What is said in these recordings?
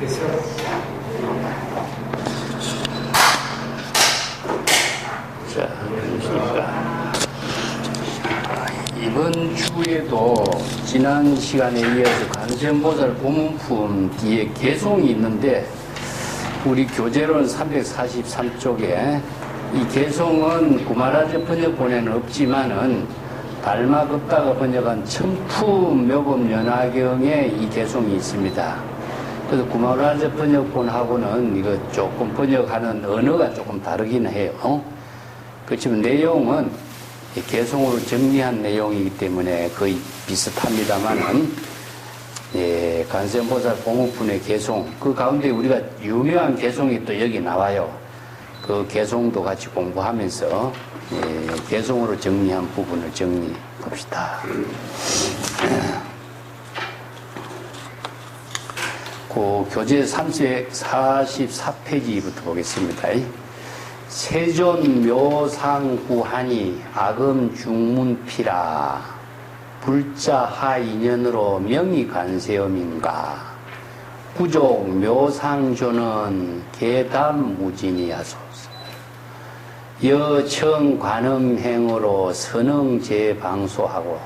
됐어. 자, 그러니까 이번 주에도 지난 시간에 이어서 관세음보살 고문품 뒤에 개송이 있는데 우리 교재론 343쪽에 이 개송은 구마라자 번역본에는 없지만은 달마급다가 번역한 첨푸묘법연화경에 이 개송이 있습니다. 그래서 구마라자 번역본하고는 이거 조금 번역하는 언어가 조금 다르긴 해요. 그렇지만 내용은 개송으로 정리한 내용이기 때문에 거의 비슷합니다만은 예, 관세음보살 고문품의 개송, 그 가운데 우리가 유명한 개송이 또 여기 나와요. 그 개송도 같이 공부하면서 예, 개송으로 정리한 부분을 정리해 봅시다. 그 교재 344페이지부터 보겠습니다. 세존 묘상구하니 악음 중문피라 불자 하인연으로 명의 관세음인가 구족 묘상조는 계담 무진이하소서 여청 관음행으로 선응제방소하고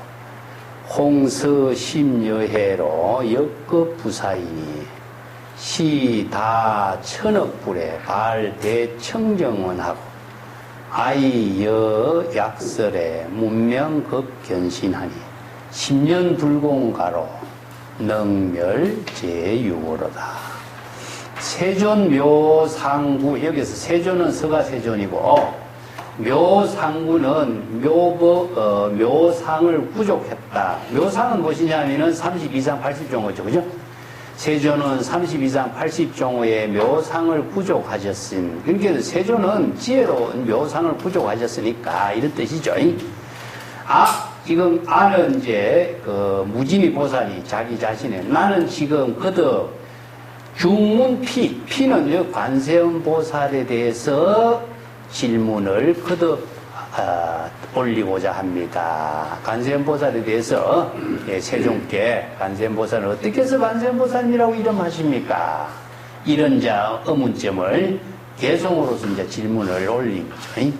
홍서심여해로 역급부사이니 시다 천억불에 발대청정원하고 아이여 약설에 문명급견신하니 10년 불공가로 능멸제유고로다. 세존묘상구, 여기서 세존은 서가세존이고 묘상구는 묘상을 구족했다. 묘상은 무엇이냐면은 32상 80종호죠. 그죠? 세존은 32상 80종호의 묘상을 구족하셨으니, 그러니까 세존은 지혜로운 묘상을 구족하셨으니까 이런 뜻이죠. 지금 아는 이제 그 무진이 보살이 자기 자신의 나는 지금 거듭 중문피, 피는 관세음 보살에 대해서 질문을 거듭 올리고자 합니다. 관세음보살에 대해서 세종께 관세음보살은 어떻게 해서 관세음보살이라고 이름하십니까? 이런 자 의문점을 개송으로서 이제 질문을 올린 거죠.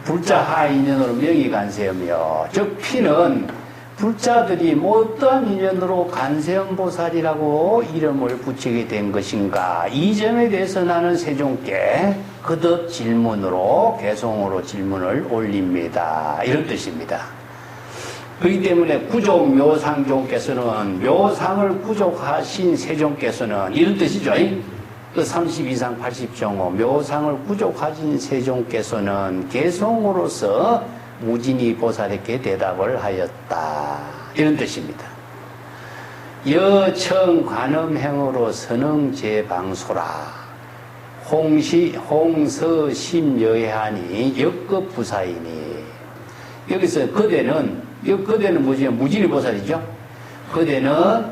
불자 하인연으로 명의 관세음이요. 즉 피는 불자들이 어떠한 인연으로 관세음보살이라고 이름을 붙이게 된 것인가, 이 점에 대해서 나는 세종께 거듭 질문으로 개송으로 질문을 올립니다. 이런 뜻입니다. 그렇기 때문에 구족 묘상종께서는 묘상을 구족하신 세종께서는 이런 뜻이죠. 그 32상 80종호 묘상을 구족하신 세종께서는 개송으로서 무진이 보살에게 대답을 하였다. 이런 뜻입니다. 여청 관음행으로 선응제방소라 홍서심여해하니 역급부사이니. 여기서 거대는 뭐지? 무진이 보살이죠. 거대는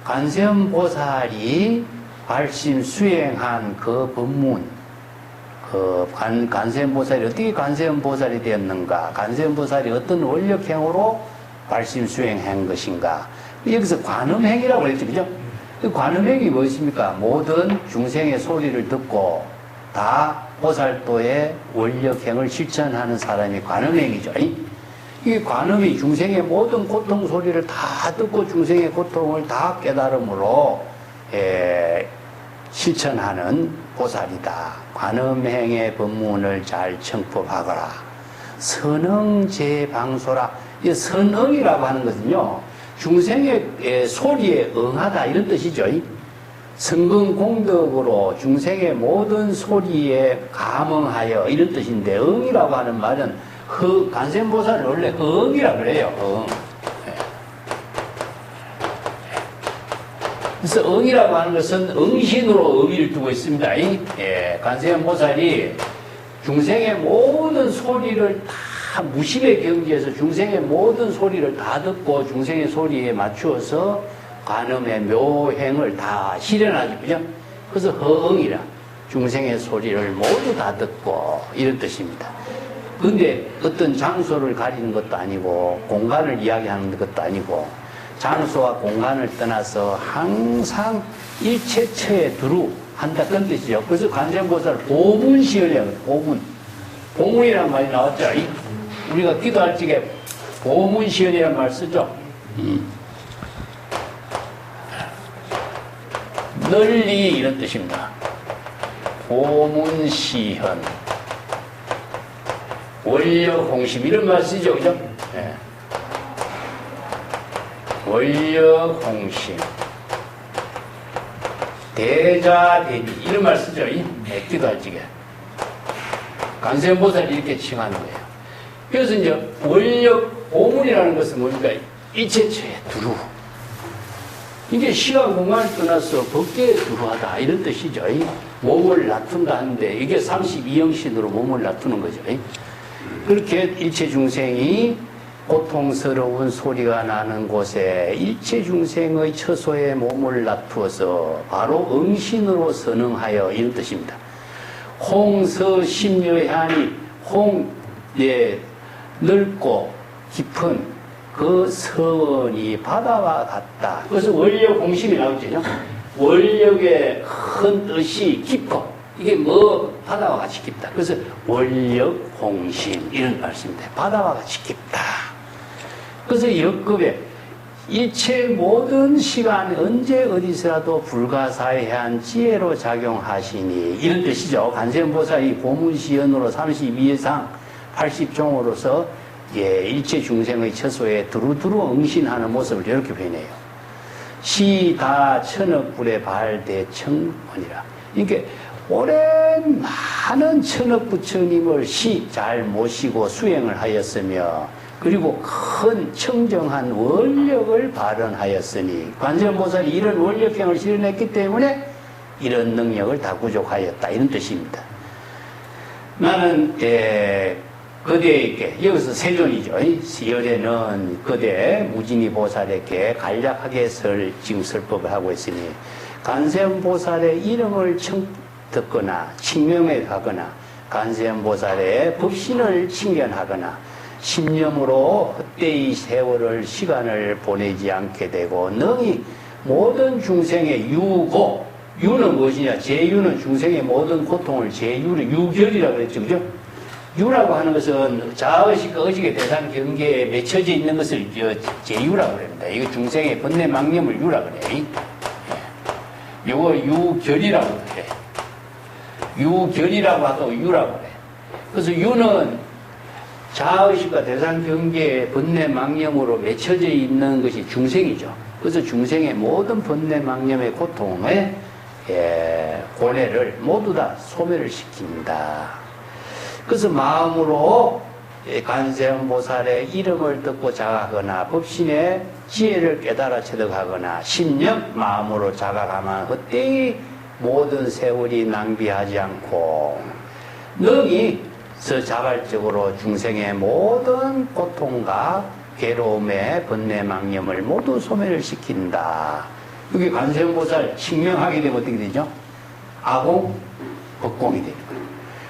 관세음보살이 발심 수행한 그 법문, 관세음보살이 어떻게 관세음보살이 되었는가, 관세음보살이 어떤 원력행으로 발심 수행한 것인가. 여기서 관음행이라고 했죠. 그죠? 그 관음행이 무엇입니까? 모든 중생의 소리를 듣고 다 보살도의 원력행을 실천하는 사람이 관음행이죠. 이 관음이 중생의 모든 고통 소리를 다 듣고 중생의 고통을 다 깨달음으로 실천하는 보살이다. 관음행의 법문을 잘 청법하거라. 선응제방소라. 이 선응이라고 하는 것은요, 중생의 소리에 응하다 이런 뜻이죠. 성근공덕으로 중생의 모든 소리에 감응하여 이런 뜻인데, 응이라고 하는 말은 관세음보살은 원래 응이라고 그래요. 응. 그래서 응이라고 하는 것은 응신으로 의미를 두고 있습니다. 관세음보살이 중생의 모든 소리를 다 무심의 경지에서 중생의 모든 소리를 다 듣고 중생의 소리에 맞추어서 관음의 묘행을 다 실현하죠. 그죠? 그래서 허응이라 중생의 소리를 모두 다 듣고 이런 뜻입니다. 근데 어떤 장소를 가리는 것도 아니고 공간을 이야기하는 것도 아니고 장소와 공간을 떠나서 항상 일체처에 두루 한다 그런 뜻이죠. 그래서 관세음보살을 보문시연이라고 해요. 보문. 보문이라는 말이 나왔죠. 우리가 기도할 적에 보문시연이라는 말 쓰죠. 널리 이런 뜻입니다. 보문시현, 원력홍심 이런 말 쓰죠, 그죠? 네. 원력홍심, 대자대비 이런 말 쓰죠. 기도할 적에 관세음보살이 이렇게 칭하는 거예요. 그래서 이제 원력 보문이라는 것은 뭡니까? 일체처에 두루. 이게 시간 공간을 떠나서 법계에 두루하다 이런 뜻이죠. 몸을 놔둔다 하는데 이게 32영신으로 몸을 놔두는 거죠. 그렇게 일체 중생이 고통스러운 소리가 나는 곳에 일체 중생의 처소에 몸을 놔두어서 바로 응신으로 선응하여 이런 뜻입니다. 홍서심여한이 넓고 깊은 그 서원이 바다와 같다. 그래서 원력홍심이 나오죠. 원력의 큰 뜻이 깊어. 이게 뭐 바다와 같이 깊다. 그래서 원력홍심 이런 말씀입니다. 바다와 같이 깊다. 그래서 역급에 일체 모든 시간 언제 어디서라도 불가사의한 지혜로 작용하시니 이런 뜻이죠. 관세음보살이 고문시연으로 32예상 80종으로서 일체 중생의 처소에 두루두루 응신하는 모습을 이렇게 표현해요. 시다 천억불의 발대청원이라. 이게 오랜 많은 천억부처님을 잘 모시고 수행을 하였으며 그리고 큰 청정한 원력을 발현하였으니 관세음보살이 이런 원력행을 실현했기 때문에 이런 능력을 다 구족하였다 이런 뜻입니다. 나는 거대에게 여기서 세존이죠. 열에는 거대 무진이 보살에게 간략하게 지금 설법을 하고 있으니 관세음보살의 이름을 듣거나 칭명해 가거나 관세음보살의 법신을 칭견하거나 신념으로 헛되이 세월을 시간을 보내지 않게 되고 능히 모든 중생의 유고 유는 무엇이냐? 제유는 중생의 모든 고통을 유결이라고 그랬죠. 그죠? 유라고 하는 것은 자의식과 의식의 대상 경계에 맺혀져 있는 것을 제유라고 합니다. 이거 중생의 번뇌 망념을 유라고 그래. 이거 유결이라고 그래. 유결이라고 하고 유라고 그래. 그래서 유는 자의식과 대상 경계에 번뇌 망념으로 맺혀져 있는 것이 중생이죠. 그래서 중생의 모든 번뇌 망념의 고통의 고뇌를 모두 다 소멸을 시킨다. 그래서 마음으로 관세음보살의 이름을 듣고 자각하거나 법신의 지혜를 깨달아 체득하거나 신념 마음으로 자각하면 헛되이 모든 세월이 낭비하지 않고 능히 자발적으로 중생의 모든 고통과 괴로움의 번뇌망념을 모두 소멸을 시킨다. 여기 관세음보살 칭명하게 되면 어떻게 되죠? 아공, 법공이 되는 거예요.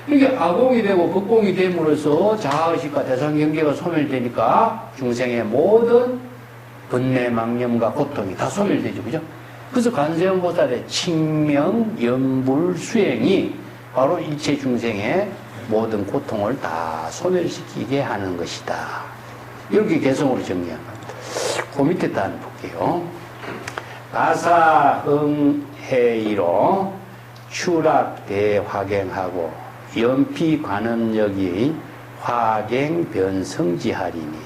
이게 아공이 되고 법공이 됨으로써 자아의식과 대상경계가 소멸되니까 중생의 모든 번뇌망념과 고통이 다 소멸되죠. 그죠? 그래서 관세음보살의 칭명, 연불, 수행이 바로 일체 중생의 모든 고통을 다 소멸시키게 하는 것이다. 이렇게 개성으로 정리한 겁니다. 그 밑에 단 볼게요. 가사응해이로 추락대화갱하고 연피관음력이 화갱변성지하리니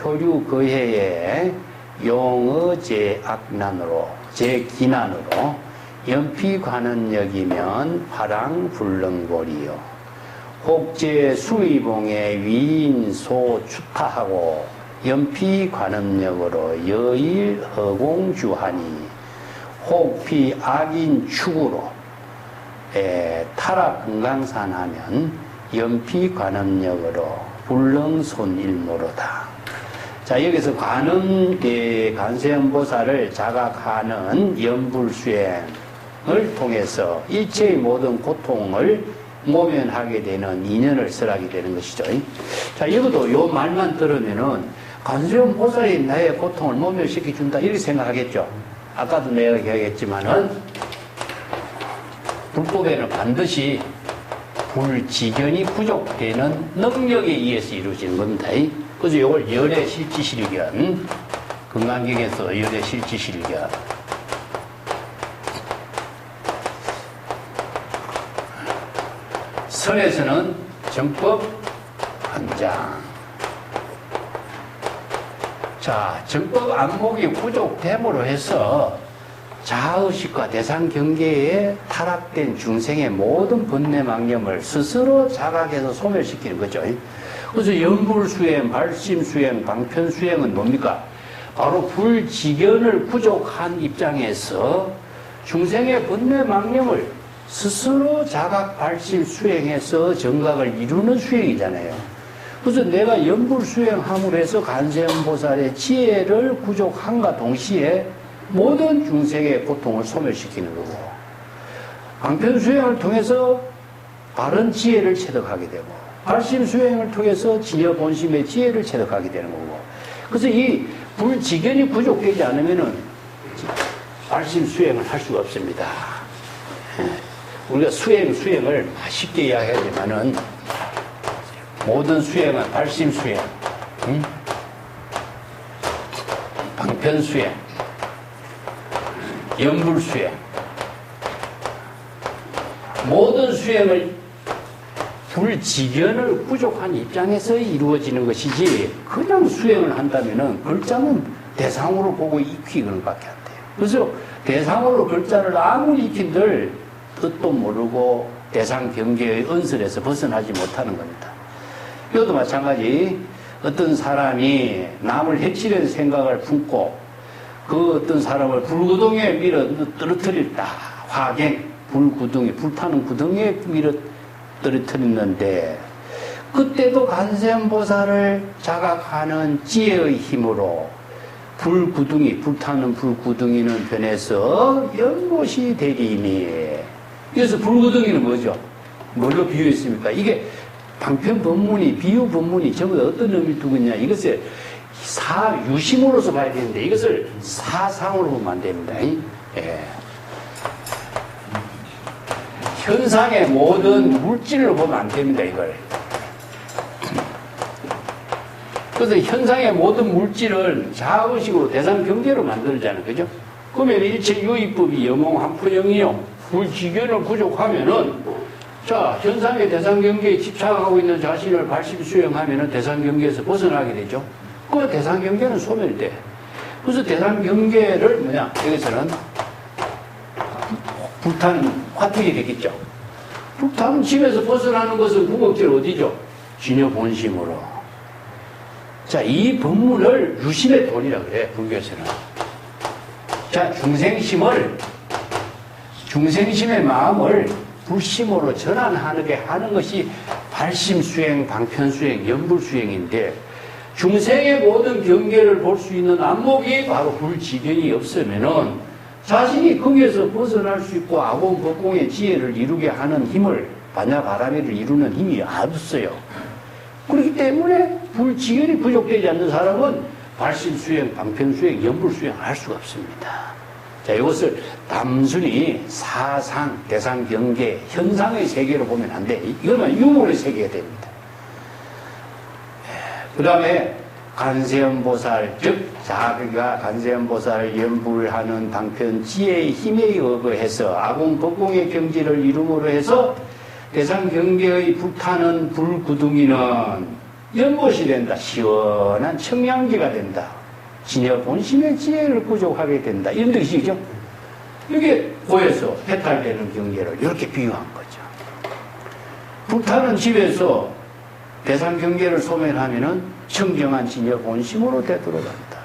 호표류거해에 용어제악난으로 제기난으로 연피관음력이면 화랑불능골이요 혹제수의봉에 위인소추타하고 연피관음력으로 여일허공주하니 혹피악인축으로 타락금강산하면 연피관음력으로 불능손일모로다. 자, 여기서 관세음보살을 자각하는 연불수행을 통해서 일체의 모든 고통을 모면하게 되는 인연을 설하게 되는 것이죠. 자, 이것도 요 말만 들으면은 관세음 보살이 나의 고통을 모멸시켜준다 이렇게 생각하겠죠. 아까도 내가 얘기했지만은 불법에는 반드시 불지견이 부족되는 능력에 의해서 이루어지는 겁니다. 그래서 이걸 열의 실지실견, 건강경에서 열의 실지실견. 선에서는 정법 한장. 자, 정법 안목이 부족됨으로 해서 자의식과 대상 경계에 타락된 중생의 모든 번뇌망념을 스스로 자각해서 소멸시키는 거죠. 그래서 연불수행, 발심수행, 방편수행은 뭡니까? 바로 불지견을 부족한 입장에서 중생의 번뇌망념을 스스로 자각, 발심, 수행해서 정각을 이루는 수행이잖아요. 그래서 내가 연불수행함으로 해서 관세음보살의 지혜를 부족함과 동시에 모든 중생의 고통을 소멸시키는 거고, 방편수행을 통해서 바른 지혜를 체득하게 되고, 발심수행을 통해서 진여본심의 지혜를 체득하게 되는 거고, 그래서 이 불지견이 부족되지 않으면은 발심수행을 할 수가 없습니다. 우리가 수행을 쉽게 이야기하지만은 모든 수행은 발심수행, 방편수행, 연불수행, 모든 수행을 불지견을 부족한 입장에서 이루어지는 것이지, 그냥 수행을 한다면은 글자는 대상으로 보고 익히는 것밖에 안 돼요. 그래서 대상으로 글자를 아무리 익힌들 뜻도 모르고 대상 경계의 언설에서 벗어나지 못하는 겁니다. 이것도 마찬가지. 어떤 사람이 남을 해치려는 생각을 품고 그 어떤 사람을 불구덩이에 밀어 떨어뜨렸다. 화갱, 불구덩이, 불타는 구덩이에 밀어 떨어뜨렸는데, 그때도 관세음보살을 자각하는 지혜의 힘으로 불구덩이, 불타는 불구덩이는 변해서 연못이 되리니. 그래서 불구덩이는 뭐죠? 뭘로 비유했습니까? 이게 방편 법문이, 비유 법문이 전부 다 어떤 의미를 두고 있냐? 이것을 유심으로서 봐야 되는데, 이것을 사상으로 보면 안 됩니다. 예. 현상의 모든 물질로 보면 안 됩니다, 이걸. 그래서 현상의 모든 물질을 자의식으로 대상 경계로 만들잖아요. 그죠? 그러면 일체 유의법이 영몽한포영이요. 불지견을 부족하면은, 자, 현상의 대상 경계에 집착하고 있는 자신을 발심 수행하면은 대상 경계에서 벗어나게 되죠. 그 대상 경계는 소멸돼. 그래서 대상 경계를 뭐냐? 여기서는 불타는 화투이 되겠죠. 불타는 집에서 벗어나는 것은 구곡질 어디죠? 진여 본심으로. 자, 이 법문을 유심의 돈이라 그래, 불교에서는. 자, 중생심의 마음을 불심으로 전환하게 하는 것이 발심수행, 방편수행, 연불수행인데, 중생의 모든 경계를 볼 수 있는 안목이 바로 불지견이 없으면은 자신이 거기에서 벗어날 수 있고 아공 법공의 지혜를 이루게 하는 힘을, 반야바라미를 이루는 힘이 없어요. 그렇기 때문에 불지견이 부족되지 않는 사람은 발심수행, 방편수행, 연불수행 할 수가 없습니다. 자, 이것을 단순히 사상, 대상, 경계, 현상의 세계로 보면 안 돼. 이것만 유물의 세계가 됩니다. 그 다음에 관세음보살, 즉 자기가 관세음보살을 연불하는 방편 지혜의 힘에 의거해서 아공 법공의 경지를 이룸으로 해서 대상 경계의 불타는 불구둥이는 연못이 된다. 시원한 청량기가 된다. 진여 본심의 지혜를 부족하게 된다. 이런 뜻이죠. 이게 고에서 해탈되는 경계를 이렇게 비유한 거죠. 불타는 집에서 대상 경계를 소멸하면은 청정한 진여 본심으로 되돌아간다.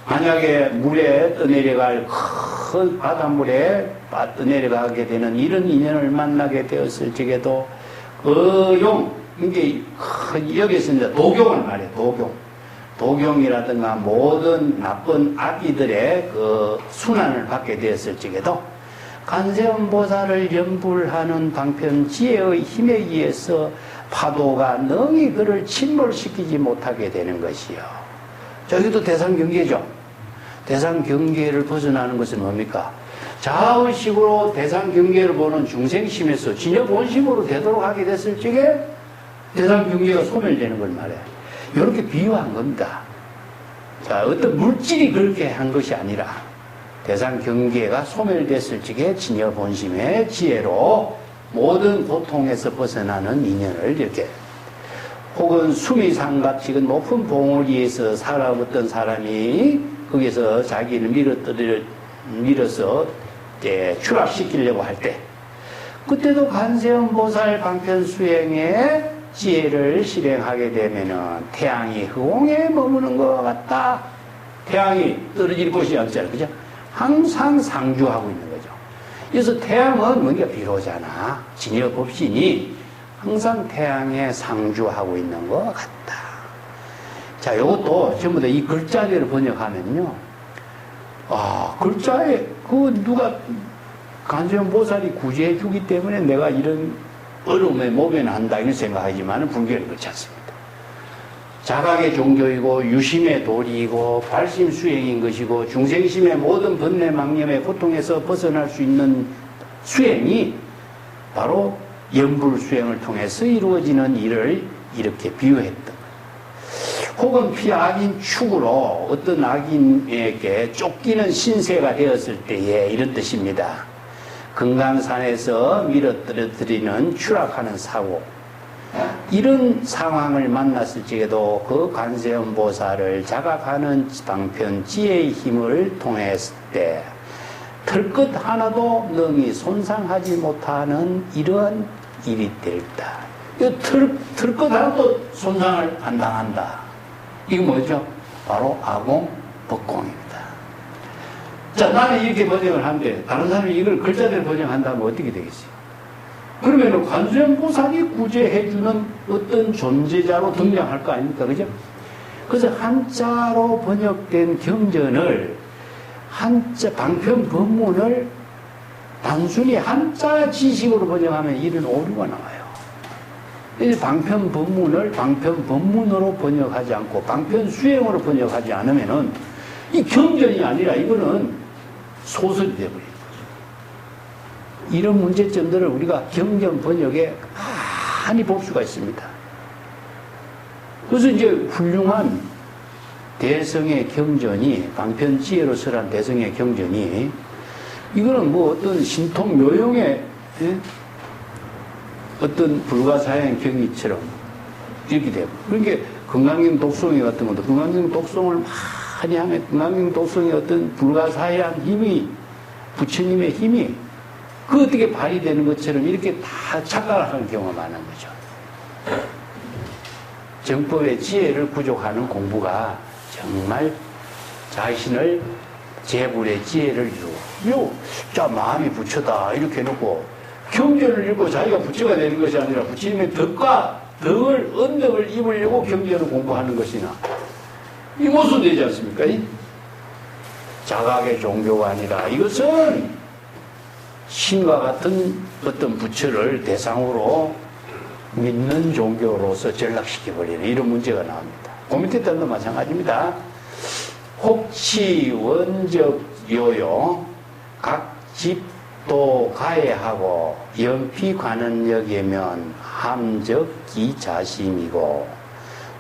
만약에 물에 떠내려갈 큰 바닷물에 떠내려가게 되는 이런 인연을 만나게 되었을 적에도 이게 여기서 이제 도경을 말해, 도경이라든가 모든 나쁜 악기들의 그 순환을 받게 되었을 적에도 관세음보살을 연불하는 방편 지혜의 힘에 의해서 파도가 능히 그를 침몰시키지 못하게 되는 것이요. 저기도 대상경계죠. 대상경계를 벗어나는 것은 뭡니까? 자의식으로 대상경계를 보는 중생심에서 진여본심으로 되도록 하게 됐을 적에 대상경계가 소멸되는 걸 말해. 이렇게 비유한 겁니다. 자, 어떤 물질이 그렇게 한 것이 아니라 대상경계가 소멸됐을 적에 진여본심의 지혜로 모든 고통에서 벗어나는 인연을 이렇게, 혹은 수미상갑식은 높은 봉우리에서 살아왔던 사람이 거기서 자기를 밀어서 추락시키려고 할 때, 그때도 관세음보살 방편수행에 지혜를 실행하게 되면은 태양이 허공에 머무는 것 같다. 태양이 떨어질 곳이 없잖아요. 그죠? 항상 상주하고 있는 거죠. 그래서 태양은 뭔가 비로자나 진여법신이 항상 태양에 상주하고 있는 것 같다. 자, 이것도 전부 다 이 글자대로 번역하면요. 글자에 누가 관세음 보살이 구제해 주기 때문에 내가 이런 어려움에 모면한다 이런 생각하지만 불교는 그렇지 않습니다. 자각의 종교이고 유심의 도리이고 발심 수행인 것이고 중생심의 모든 번뇌 망념의 고통에서 벗어날 수 있는 수행이 바로 염불 수행을 통해서 이루어지는 일을 이렇게 비유했던, 혹은 피악인 축으로 어떤 악인에게 쫓기는 신세가 되었을 때에 이런 뜻입니다. 금강산에서 밀어떨어뜨리는 추락하는 사고, 이런 상황을 만났을 적에도 그 관세음보살을 자각하는 방편 지혜의 힘을 통했을 때 털끝 하나도 능히 손상하지 못하는 이러한 일이 되었다. 털끝 하나도 손상을 안 당한다. 이거 뭐죠? 바로 아공법공입니다. 자, 나는 이렇게 번역을 하는데 다른 사람이 이걸 글자대로 번역한다면 어떻게 되겠어요? 그러면 관세음보살이 구제해주는 어떤 존재자로 등장할 거 아닙니까? 그죠? 그래서 한자로 번역된 경전을, 방편 법문을 단순히 한자 지식으로 번역하면 이런 오류가 나와요. 방편 법문을 방편 법문으로 번역하지 않고 방편 수행으로 번역하지 않으면은 이 경전이 아니라 이거는 소설이 되어버려요. 이런 문제점들을 우리가 경전 번역에 많이 볼 수가 있습니다. 그래서 이제 훌륭한 대성의 경전이, 방편지혜로서란 대성의 경전이, 이거는 뭐 어떤 신통 묘용의 어떤 불가사양 경위처럼 이렇게 되고, 그러니까 금강경 독송이 같은 것도 금강경 독송을 많이 하면 금강경 독송의 어떤 불가사양 힘이, 부처님의 힘이 그 어떻게 발휘되는 것처럼 이렇게 다 착각을 하는 경우가 많은 거죠. 정법의 지혜를 부족하는 공부가 정말 자신을 재불의 지혜를 이루고, 자, 마음이 부처다 이렇게 해놓고 경전을 읽고 자기가 부처가 되는 것이 아니라 부처님의 덕과 덕을, 언덕을 입으려고 경전을 공부하는 것이나 이 모습 되지 않습니까? 자각의 종교가 아니라 이것은 신과 같은 어떤 부처를 대상으로 믿는 종교로서 전락시켜버리는 이런 문제가 나옵니다. 그 밑에 단도 마찬가지입니다. 혹치 원적 요요 각 집도 가해하고 연피 관은 여기면 함적 기자심이고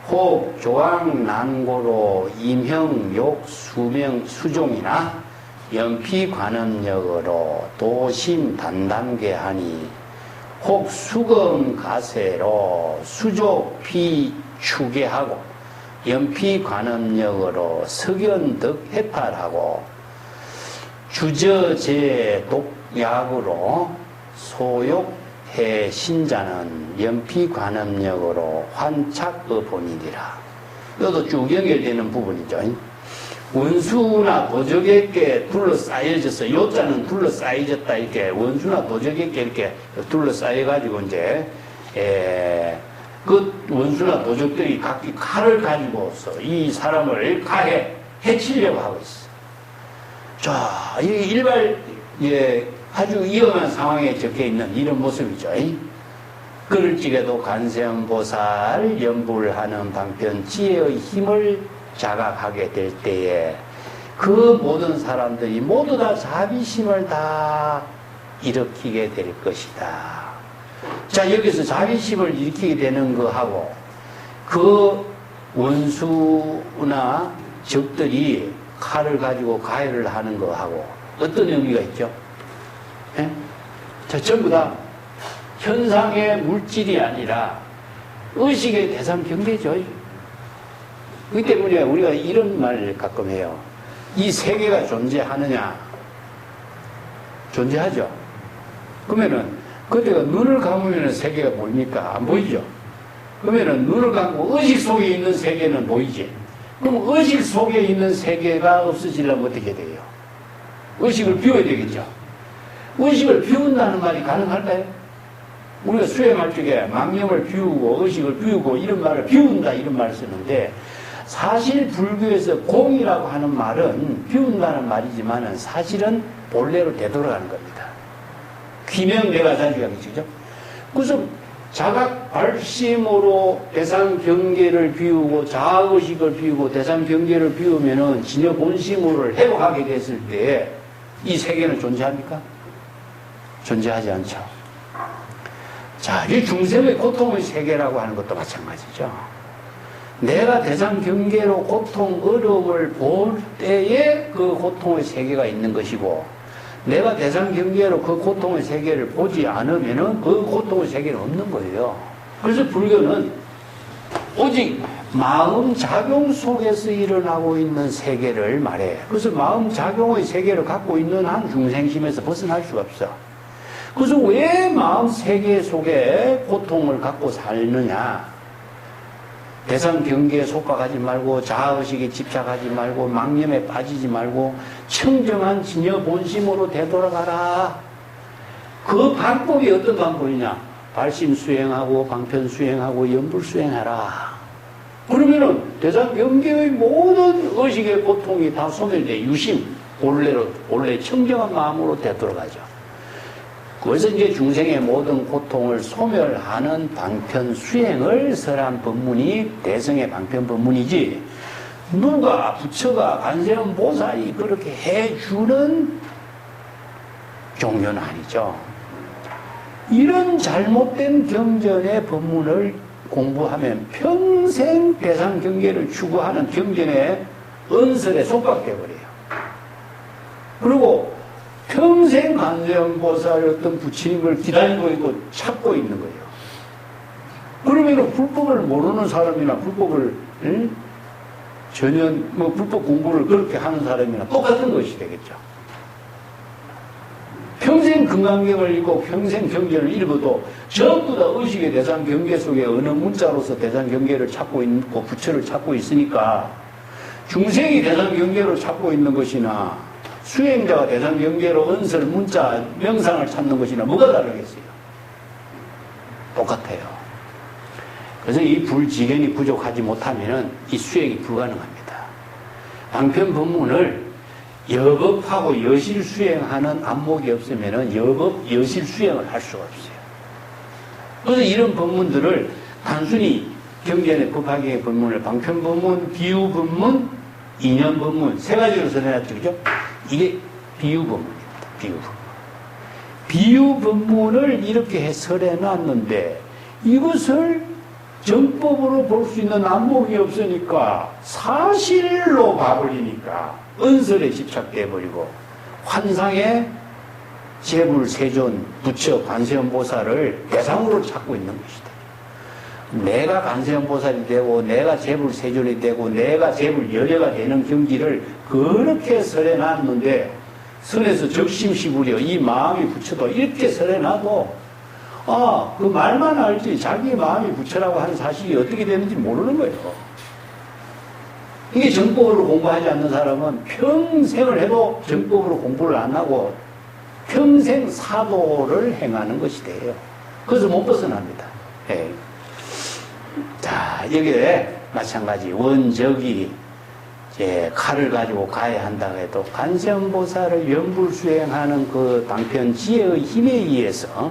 혹 조항 난고로 임형 욕 수명 수종이나 연피 관음력으로 도심 단단게 하니 혹 수검 가세로 수족 피 추계하고 연피 관음력으로 석연덕 해탈하고 주저제 독약으로 소욕해 신자는 연피 관음력으로 환착의본이니라. 이것도 쭉 연결되는 부분이죠. 원수나 도적에게 둘러싸여져서, 요자는 둘러싸여졌다, 이렇게 원수나 도적에게 이렇게 둘러싸여가지고 이제 그 원수나 도적들이 각기 칼을 가지고서 이 사람을 해치려고 하고 있어. 자, 이 아주 위험한 상황에 적혀 있는 이런 모습이죠. 그럴지라도 관세음보살 연불 하는 방편 지혜의 힘을 자각하게 될 때에 그 모든 사람들이 모두 다 자비심을 다 일으키게 될 것이다. 자, 여기서 자비심을 일으키게 되는 거하고 그 원수나 적들이 칼을 가지고 가해를 하는 거하고 어떤 의미가 있죠? 예? 자, 전부 다 현상의 물질이 아니라 의식의 대상 경계죠. 그렇기 때문에 우리가 이런 말을 가끔 해요. 이 세계가 존재하느냐? 존재하죠. 그러면은 그때가 눈을 감으면 세계가 보입니까? 안 보이죠. 그러면은 눈을 감고 의식 속에 있는 세계는 보이지. 그럼 의식 속에 있는 세계가 없어지려면 어떻게 돼요? 의식을 비워야 되겠죠. 의식을 비운다는 말이 가능할까요? 우리가 수행할 적에 망념을 비우고 의식을 비우고 이런 말을 비운다 이런 말을 쓰는데 사실 불교에서 공이라고 하는 말은 비운다는 말이지만 사실은 본래로 되돌아가는 겁니다. 귀명내가자주약이죠. 그래서 자각 발심으로 대상 경계를 비우고 자아의식을 비우고 대상 경계를 비우면은 진여 본심을 회복하게 됐을 때 이 세계는 존재합니까? 존재하지 않죠. 자, 이 중생의 고통의 세계라고 하는 것도 마찬가지죠. 내가 대상 경계로 고통, 어려움을 볼 때에 그 고통의 세계가 있는 것이고 내가 대상 경계로 그 고통의 세계를 보지 않으면은 그 고통의 세계는 없는 거예요. 그래서 불교는 오직 마음 작용 속에서 일어나고 있는 세계를 말해. 그래서 마음 작용의 세계를 갖고 있는 한 중생심에서 벗어날 수가 없어. 그래서 왜 마음 세계 속에 고통을 갖고 살느냐? 대상 경계에 속박하지 말고 자아의식에 집착하지 말고 망념에 빠지지 말고 청정한 진여 본심으로 되돌아가라. 그 방법이 어떤 방법이냐? 발심 수행하고 방편 수행하고 연불 수행하라. 그러면은 대상 경계의 모든 의식의 고통이 다 소멸돼 유심 본래 청정한 마음으로 되돌아가죠. 그래서 이제 중생의 모든 고통을 소멸하는 방편 수행을 설한 법문이 대성의 방편 법문이지 누가 부처가 관세음 보살이 그렇게 해주는 종교는 아니죠. 이런 잘못된 경전의 법문을 공부하면 평생 대상 경계를 추구하는 경전의 언설에 속박돼 버려요. 그리고 평생 관세음 보살 어떤 부처님을 기다리고 있고 찾고 있는 거예요. 그러면 불법을 모르는 사람이나 불법을 전혀 불법 공부를 그렇게 하는 사람이나 똑같은 것이 되겠죠. 평생 금강경을 읽고 평생 경전을 읽어도 전부 다 의식의 대상 경계 속에 어느 문자로서 대상 경계를 찾고 있고 부처를 찾고 있으니까 중생이 대상 경계로 찾고 있는 것이나 수행자가 대상 경계로 언설, 문자, 명상을 찾는 것이나 뭐가 다르겠어요? 똑같아요. 그래서 이 불지견이 부족하지 못하면 이 수행이 불가능합니다. 방편 법문을 여법하고 여실 수행하는 안목이 없으면 여법, 여실 수행을 할 수가 없어요. 그래서 이런 법문들을 단순히 경전의 법화경의 법문을 방편 법문, 비유 법문, 인연 법문 세 가지로 설해놨죠. 그죠? 이게 비유 법문입니다. 비유 법문. 비유 법문을 이렇게 설해놨는데 이것을 정법으로 볼 수 있는 안목이 없으니까 사실로 봐버리니까 언설에 집착돼버리고 환상의 제불, 세존, 부처, 관세음보살을 대상으로 찾고 있는 것이다. 내가 관세음보살이 되고 내가 제불, 세존이 되고 내가 제불, 열애가 되는 경지를 그렇게 설해놨는데 선에서 적심시부려 이 마음이 부처도 이렇게 설해놔도 그 말만 알지 자기의 마음이 부처라고 하는 사실이 어떻게 되는지 모르는 거예요. 이게 정법으로 공부하지 않는 사람은 평생을 해도 정법으로 공부를 안 하고 평생 사도를 행하는 것이 돼요. 그래서 못 벗어납니다. 예. 자, 여기에 마찬가지 원적이 이제 칼을 가지고 가야 한다고 해도 관세음보살을 연불수행하는 그 방편 지혜의 힘에 의해서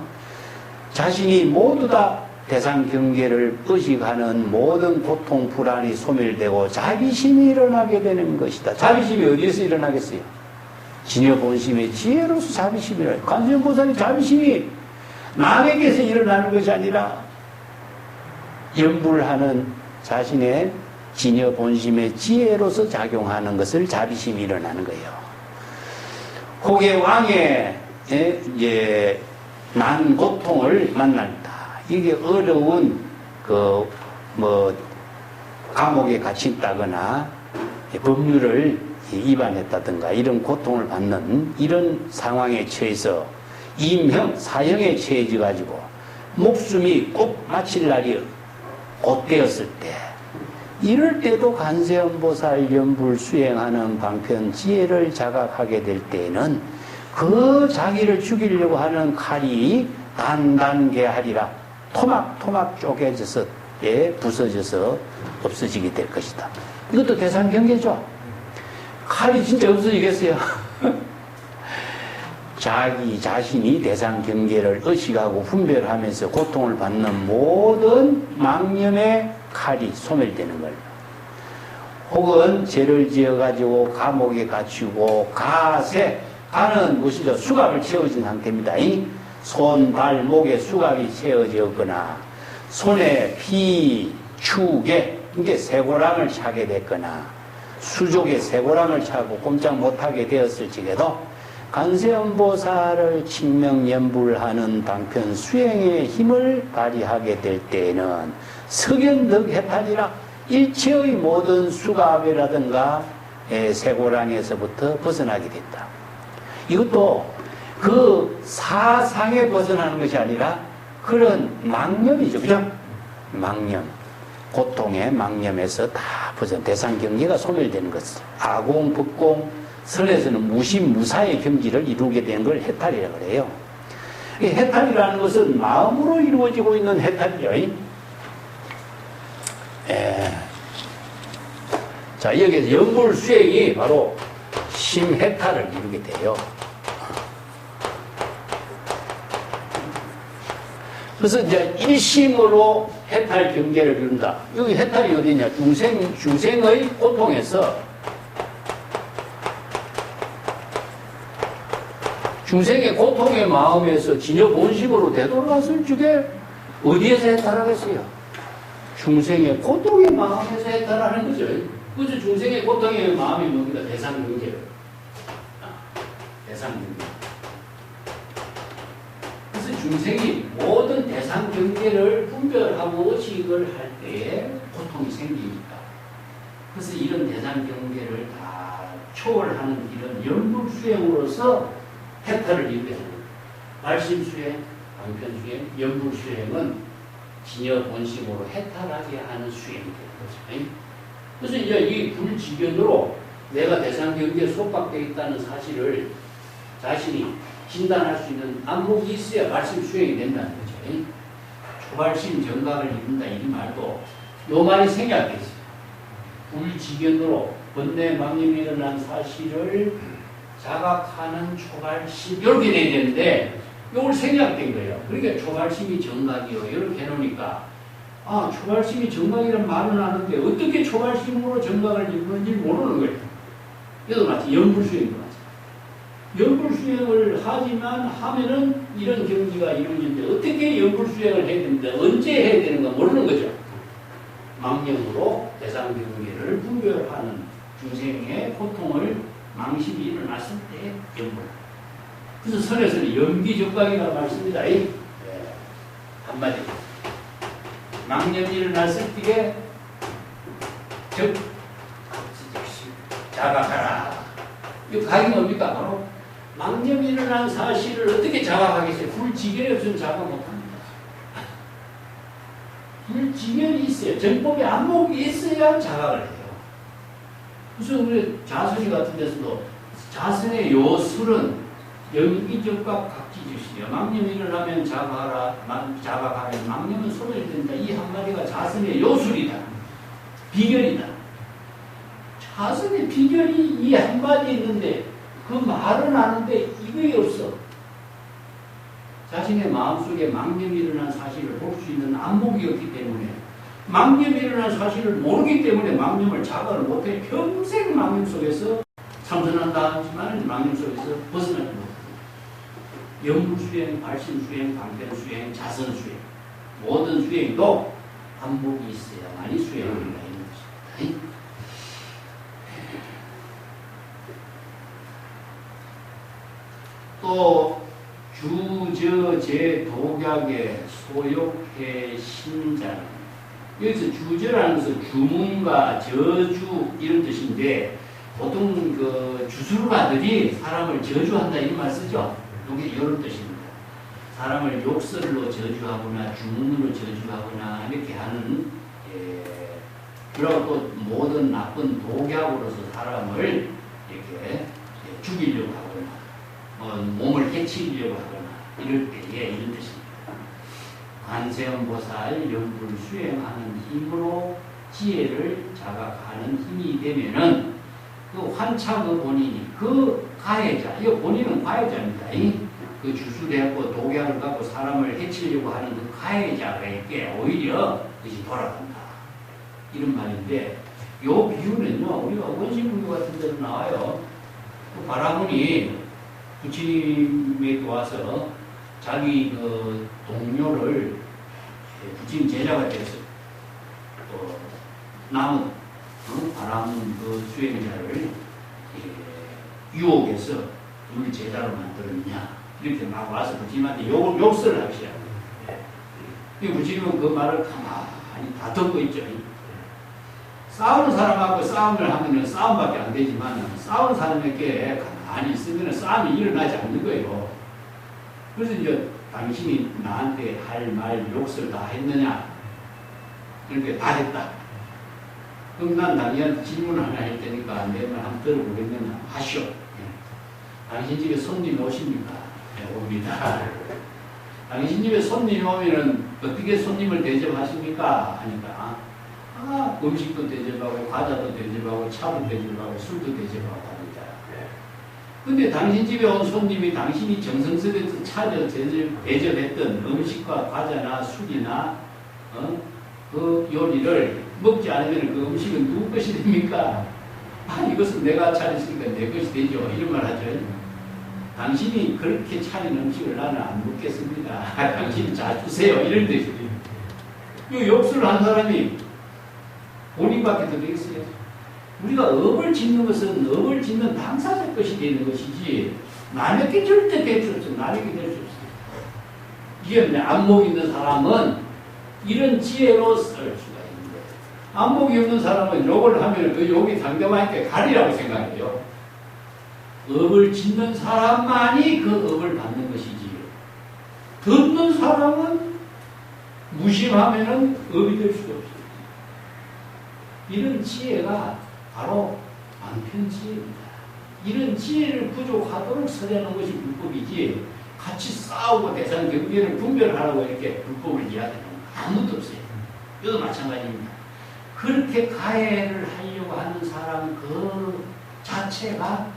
자신이 모두 다 대상 경계를 의식하는 모든 고통 불안이 소멸되고 자비심이 일어나게 되는 것이다. 자비심이 어디에서 일어나겠어요? 진여 본심의 지혜로서 자비심이 일어나요. 관세음보살의 자비심이 남에게서 일어나는 것이 아니라 연불하는 자신의 진여 본심의 지혜로서 작용하는 것을 자비심이 일어나는 거예요. 혹의 왕의 이제 난 고통을 만난다. 이게 어려운 감옥에 갇힌다거나 법률을 위반했다든가 이런 고통을 받는 이런 상황에 처해서 임형, 사형에 처해져 가지고 목숨이 꼭 마칠 날이 곧 되었을 때 이럴 때도 관세음보살 연불 수행하는 방편 지혜를 자각하게 될 때에는 그 자기를 죽이려고 하는 칼이 단단게하리라 토막토막 쪼개져서 부서져서 없어지게 될 것이다. 이것도 대상경계죠. 칼이 진짜 없어지겠어요? 자기 자신이 대상경계를 의식하고 분별하면서 고통을 받는 모든 망념의 칼이 소멸되는 거예요. 혹은 죄를 지어가지고 감옥에 갇히고 가는 것이죠. 수갑을 채워진 상태입니다. 손, 발, 목에 수갑이 채워졌거나 손에 피, 축에 이게 쇠고랑을 차게 됐거나 수족에 쇠고랑을 차고 꼼짝 못하게 되었을 적에도 관세음보살을 칭명연불하는 방편 수행의 힘을 발휘하게 될 때에는 석연덕 해탈이라 일체의 모든 수갑이라든가 쇠고랑에서부터 벗어나게 된다. 이것도 그 사상에 벗어나는 것이 아니라 그런 망념이죠. 그죠? 망념. 고통의 망념에서 다 벗어나 대상경계가 소멸되는 것을 아공, 법공, 선에서는 무심무사의 경지를 이루게 되는 걸 해탈이라고 그래요. 이 해탈이라는 것은 마음으로 이루어지고 있는 해탈이죠. 자, 여기에서 연불수행이 바로 심해탈을 이루게 돼요. 그래서 이제 일심으로 해탈 경계를 이룬다. 여기 해탈이 어디냐? 중생의 고통에서 중생의 고통의 마음에서 진여 본심으로 되돌아갔을 적에 어디에서 해탈하겠어요? 중생의 고통의 마음에서 해탈하는 거죠. 그래서 중생의 고통의 마음이 뭡니까? 대상경계. 대상경계. 그래서 중생이 모든 대상경계를 분별하고 의식을 할 때에 고통이 생기니까. 그래서 이런 대상경계를 다 초월하는 이런 연불수행으로서 해탈을 이루게 됩니다. 말심수행, 방편수행, 연불수행은 진여 본심으로 해탈하게 하는 수행이 되는 거죠. 그래서 이제 이 불지견으로 내가 대상경계에 속박되어 있다는 사실을 자신이 진단할 수 있는 안목이 있어야 말씀 수행이 된다는 거죠. 초발심 정각을 이룬다 이 말도 요 말이 생략됐어요. 불지견으로 번뇌 망념이 일어난 사실을 자각하는 초발심 이렇게 돼야 되는데 이걸 생략된 거예요. 그러니까 초발심이 정각이요 이렇게 해놓으니까 아 초발심이 정각이라는 말은 하는데 어떻게 초발심으로 정각을 이루는지 모르는 거예요. 이것도 마치 연불수행도 마치 연불수행을 하지만 하면은 이런 경지가 이루어지는데 어떻게 연불수행을 해야 됩니다. 언제 해야 되는가 모르는 거죠. 망념으로 대상경계를 분별하는 중생의 고통을 망심이 일어났을 때 연불. 그래서 선에서는 연기적각이라고 말씀입니다. 네. 한마디. 망념이 일어났을 때에 자각하라. 이 각이 뭡니까? 바로 망념이 일어난 사실을 어떻게 자각하겠어요? 불지견이 없으면 자각 못합니다. 불지견이 있어요. 정법의 안목이 있어야 자각을 해요. 그래서 우리 자선이 같은 데서도 자선의 요술은 연기적각 각지주시요. 망념이 일어나면 자각하라, 자각하면 망념은 소멸된다. 이 한마디가 자선의 요술이다. 비결이다. 자선의 비결이 이 한마디에 있는데 그 말은 아는데 이게 없어. 자신의 마음속에 망념이 일어난 사실을 볼 수 있는 안목이 없기 때문에 망념이 일어난 사실을 모르기 때문에 망념을 자각을 못해 평생 망념 속에서 참선한다 하지만 망념 속에서 벗어나지 못합니다. 염불수행, 발심수행, 방편수행, 자선수행 모든 수행도 안목이 있어야만이 수행을 하는 것입니다. 또 주저제 독약의 소욕해 신자는 여기서 주저라는 것은 주문과 저주 이런 뜻인데 보통 그 주술가들이 사람을 저주한다 이런 말 쓰죠. 이게 이런 뜻입니다. 사람을 욕설로 저주하거나 주문으로 저주하거나 이렇게 하는 그리고 또 모든 나쁜 독약으로서 사람을 이렇게 죽이려고 하거나 몸을 해치려고 하거나 이럴 때에 이런 뜻입니다. 관세음보살 연불 수행하는 힘으로 지혜를 자각하는 힘이 되면은 그 환차의 본인이 그 가해자, 이 본인은 가해자입니다. 그 주술해갖고 독약을 갖고 사람을 해치려고 하는 그 가해자에게 오히려 그것이 돌아간다. 이런 말인데 요 비유는요 우리가 원신불교 같은 데로 나와요. 그 바라문이 부처님에게 와서 자기 그 동료를 부처님 제자가 돼서 남은 바라문 그 수행자를 유혹해서 누굴 제자로 만들었냐 이렇게 막 와서 부처님한테 욕설을 하기 시작합니다. 부처님은 그 말을 가만히 다 듣고 있죠. 싸우는 사람하고 싸움을 하면 싸움밖에 안 되지만 싸우는 사람에게 가만히 있으면 싸움이 일어나지 않는 거예요. 그래서 이제 당신이 나한테 할 말 욕설 다 했느냐? 이렇게 다 했다. 그럼 난 당연히 질문 하나 할 테니까 내 말 한번 들어보겠느냐? 하시오. 당신 집에 손님 오십니까? 네, 옵니다. 당신 집에 손님이 오면은 어떻게 손님을 대접하십니까? 하니까 음식도 대접하고 과자도 대접하고 차도 대접하고 술도 대접하고 합니다. 근데 당신 집에 온 손님이 당신이 정성스레 차려 대접했던 음식과 과자나 술이나 그 요리를 먹지 않으면 그 음식은 누구 것이 됩니까? 이것은 내가 차렸으니까 내 것이 되죠. 이런 말 하죠. 당신이 그렇게 차린 음식을 나는 안 먹겠습니다. 당신이 잘 주세요. 이런 뜻이죠. 이 욕설을 한 사람이 본인밖에 더 되겠어요? 우리가 업을 짓는 것은 업을 짓는 당사자 것이 되는 것이지 남에게 절대 될 수 없어요. 남에게 될 수 없어요. 이게 안목 있는 사람은 이런 지혜로 쓸 수가 있는데 안목이 없는 사람은 욕을 하면 그 욕이 상대방에게 가리라고 생각해요. 업을 짓는 사람만이 그 업을 받는 것이지 듣는 사람은 무심하면 업이 될 수가 없어요. 이런 지혜가 바로 방편지혜입니다. 이런 지혜를 부족하도록 설하는 것이 불법이지 같이 싸우고 대상 경계를 분별하라고 이렇게 불법을 이야기하는 아무도 없어요. 이것도 마찬가지입니다. 그렇게 가해를 하려고 하는 사람 그 자체가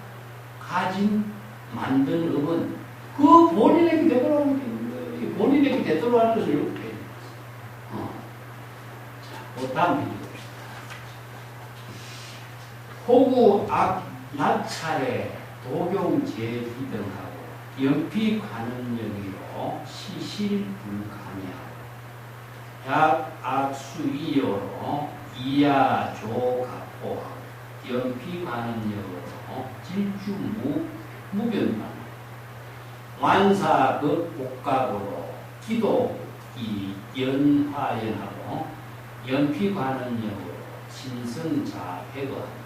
만든 업은 그 본인에게 되돌아오는 게 있는 거예요. 본인에게 되돌아오는 것을 이렇게 해요. 자, 그 다음 비교. 호구 악 나찰에 도경 제비등하고 연피 관음력이로 시실불가미하고 약 악수이여로 이야조갑보하고 연피 관음력으로 질주무변만 완사극복각으로 기도이 연화연하고 연피 관음력으로 신성자회거하고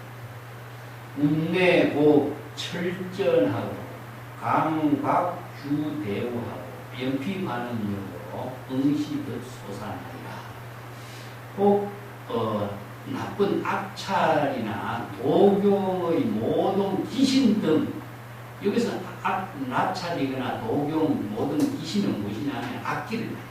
운내고 철전하고 강박주대우하고 연피관음력으로 응시득소산하리라. 꼭 나쁜 악찰이나 도경의 모든 귀신 등 여기서 나찰이거나 도경 모든 귀신은 무엇이냐 하면 악기를 말이야.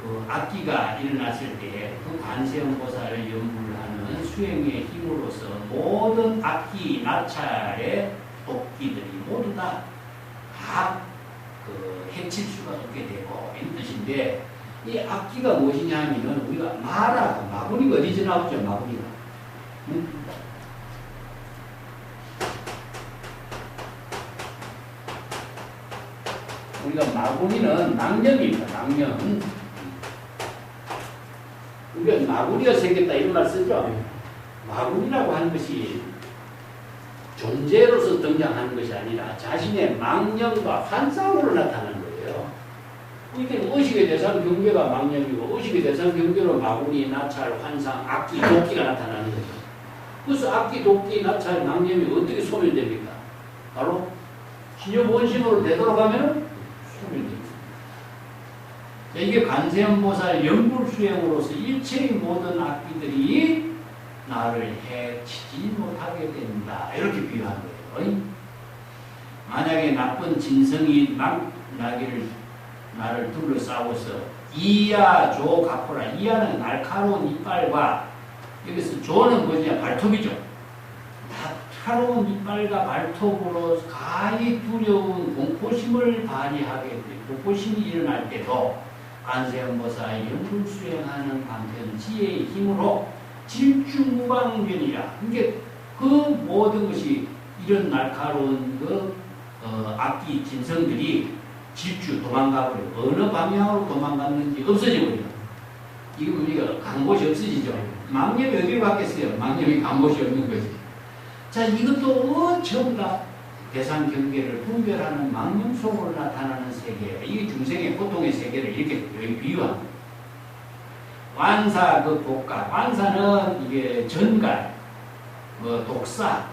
그 악기가 일어났을 때 그 관세음보살을 연불하는 수행의 힘으로서 모든 악기, 나찰의 도끼들이 모두 다 다 해칠 수가 없게 되고 이런 뜻인데 이 악기가 무엇이냐 하면 우리가 마구니가 어디서 나오죠? 마구니가. 응? 우리가 마구니는 낭령입니다. 낭령. 우리가 마구니가 생겼다 이런 말 쓰죠? 마구니라고 하는 것이 존재로서 등장하는 것이 아니라 자신의 망념과 환상으로 나타나는 거예요. 이게 의식의 대상 경계가 망념이고 의식의 대상 경계로 마구니, 나찰, 환상, 악기, 도끼가 나타나는 거죠. 그래서 악기, 도끼, 나찰, 망념이 어떻게 소멸됩니까? 바로 신유본심으로 되돌아가면 소멸됩니다. 이게 관세음보살 연불수행으로서 일체의 모든 악기들이 나를 해치지 못하게 된다. 이렇게 비유한 거예요. 만약에 나쁜 진성이 막 나를 둘러싸고서 이야, 조, 가포라. 이야는 날카로운 이빨과 여기서 조는 뭐냐? 발톱이죠. 날카로운 이빨과 발톱으로 가히 두려운 공포심을 발휘하게 돼. 공포심이 일어날 때도 관세음보살 연불수행하는 방편 지혜의 힘으로 질주무방변이라. 그러니까 그 모든 것이 이런 날카로운 악기 진성들이 질주 도망가버려. 어느 방향으로 도망갔는지 없어져 버려. 이게 우리가 간 곳이 없어지죠. 망념이 어디로 갔겠어요? 망념이 간 곳이 없는 거지. 자, 이것도 전부 다 대상 경계를 분별하는 망념 속으로 나타나는 세계. 이게 중생의 고통의 세계를 이렇게 비유합니다. 완사, 독가. 완사는 이게 전갈, 독사,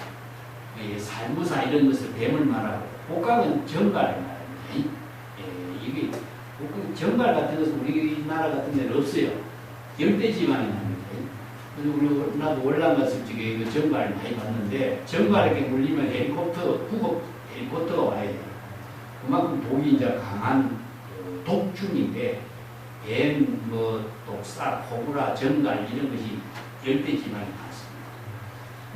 살무사 이런 것을 뱀을 말하고, 독각은 전갈을 말합니다. 이게 전갈 같은 것은 우리나라 같은 데는 없어요. 열대지방에 납니다. 그래서 나도 월남 갔을 적에 이거 전갈 많이 봤는데, 전갈에게 물리면 구급 헬리콥터가 와야 돼요. 그만큼 독이 이제 강한 독충인데, 뱀, 독사, 코브라, 전갈 이런 것이 열대지방이 많습니다.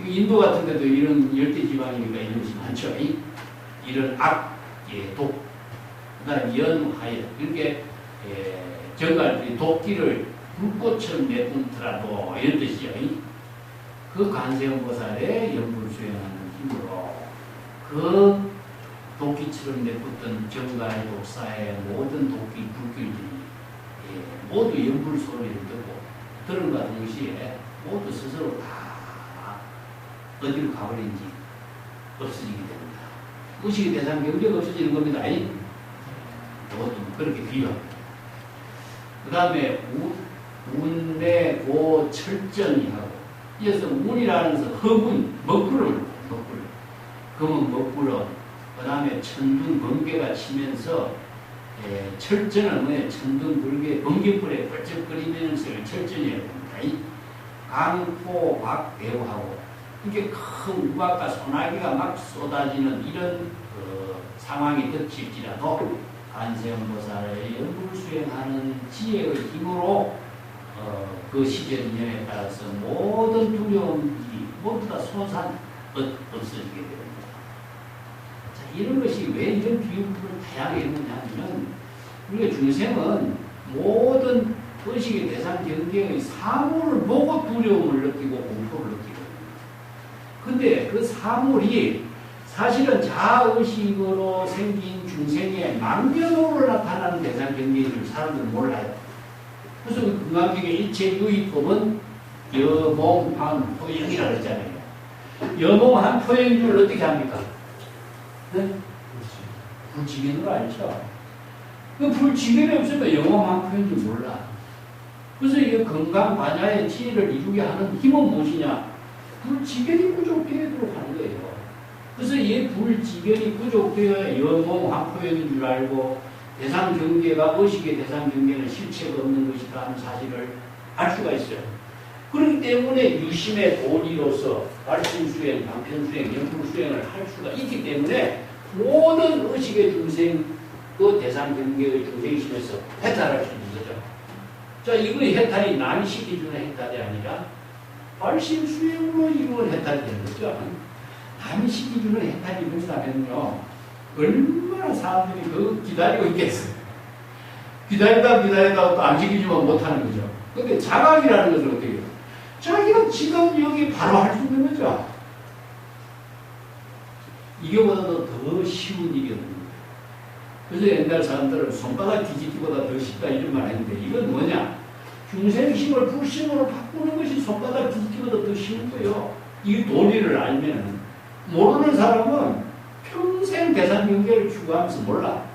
인도 같은 데도 이런 열대지방이니까 이런 것이 많죠. 이런 악, 독, 그 다음에 연, 하여 이렇게 전갈들이 도끼를 불꽃처럼 내뿜더라도 이런 뜻이죠. 그 관세음보살의 연불수행하는 힘으로 그 도끼처럼 내뿜던 전갈, 독사의 모든 도끼, 불길들이 모두 연불 소리를 듣고 들은과 동시에 모두 스스로 다 어디로 가버린지 없어지게 됩니다. 의식의 대상 경계가 없어지는 겁니다. 모두 그렇게 비유합니다. 그 다음에 운내 고 철전이 하고 이어서 운이라는 것은 허군, 먹구름, 금은 먹구름, 그 다음에 천둥, 번개가 치면서 철전은 뭐예요? 천둥, 불개, 번개불에 번쩍거리면서 철전이라고 합니다. 강포, 박, 배우하고 이게 큰 우박과 소나기가 막 쏟아지는 이런 상황이 닥칠지라도 관세음보살의 연불수행하는 지혜의 힘으로 그 시절 인연에 따라서 모든 두려움이 모두 다 없어지게 됩니다. 자, 이런 것이 왜 이런 비유를 다양하게 했느냐 하면 우리가 중생은 모든 의식의 대상 경계의 사물을 보고 두려움을 느끼고 공포를 느끼거든요. 근데 그 사물이 사실은 자의식으로 생긴 중생의 망념으로 나타나는 대상 경계인 줄 사람들은 몰라요. 그래서 금강경의 일체유의법은 여몽한 포영이라고 했잖아요. 여몽한 포영인 줄 어떻게 합니까? 네? 불지견으로 알죠. 그 불지견이 없으면 영험한 포영인 줄 몰라. 그래서 이 건강 반야의 지혜를 이루게 하는 힘은 무엇이냐? 불지견이 부족되도록 하는 거예요. 그래서 이 불지견이 부족되어야 여몽한 포영인 줄 알고 대상 경계가 의식의 대상 경계는 실체가 없는 것이다 하는 사실을 알 수가 있어요. 그렇기 때문에 유심의 도리로서 발심수행, 방편수행, 연불수행을 할 수가 있기 때문에 모든 의식의 중생, 그 대상 경계의 중생심에서 해탈할 수 있는 거죠. 자, 이거의 해탈이 남이 시켜주는 해탈이 아니라 발심수행으로 이루어진 해탈이 되는 거죠. 남이 시켜주는 해탈이 이룬다면요. 얼마나 사람들이 그 기다리고 있겠어요. 기다리다 또 안 지키지만 못하는 거죠. 근데 자각이라는 것은 어떻게 해요? 자기가 지금 여기 바로 할 수 있는 거죠. 이거보다도 더 쉬운 일이거든요. 그래서 옛날 사람들은 손바닥 뒤집기보다 더 쉽다 이런 말 했는데 이건 뭐냐? 중생심을 불심으로 바꾸는 것이 손바닥 뒤집기보다 더 쉬운 거예요. 이 도리를 알면 모르는 사람은 평생 대상경계를 추구하면서 몰라.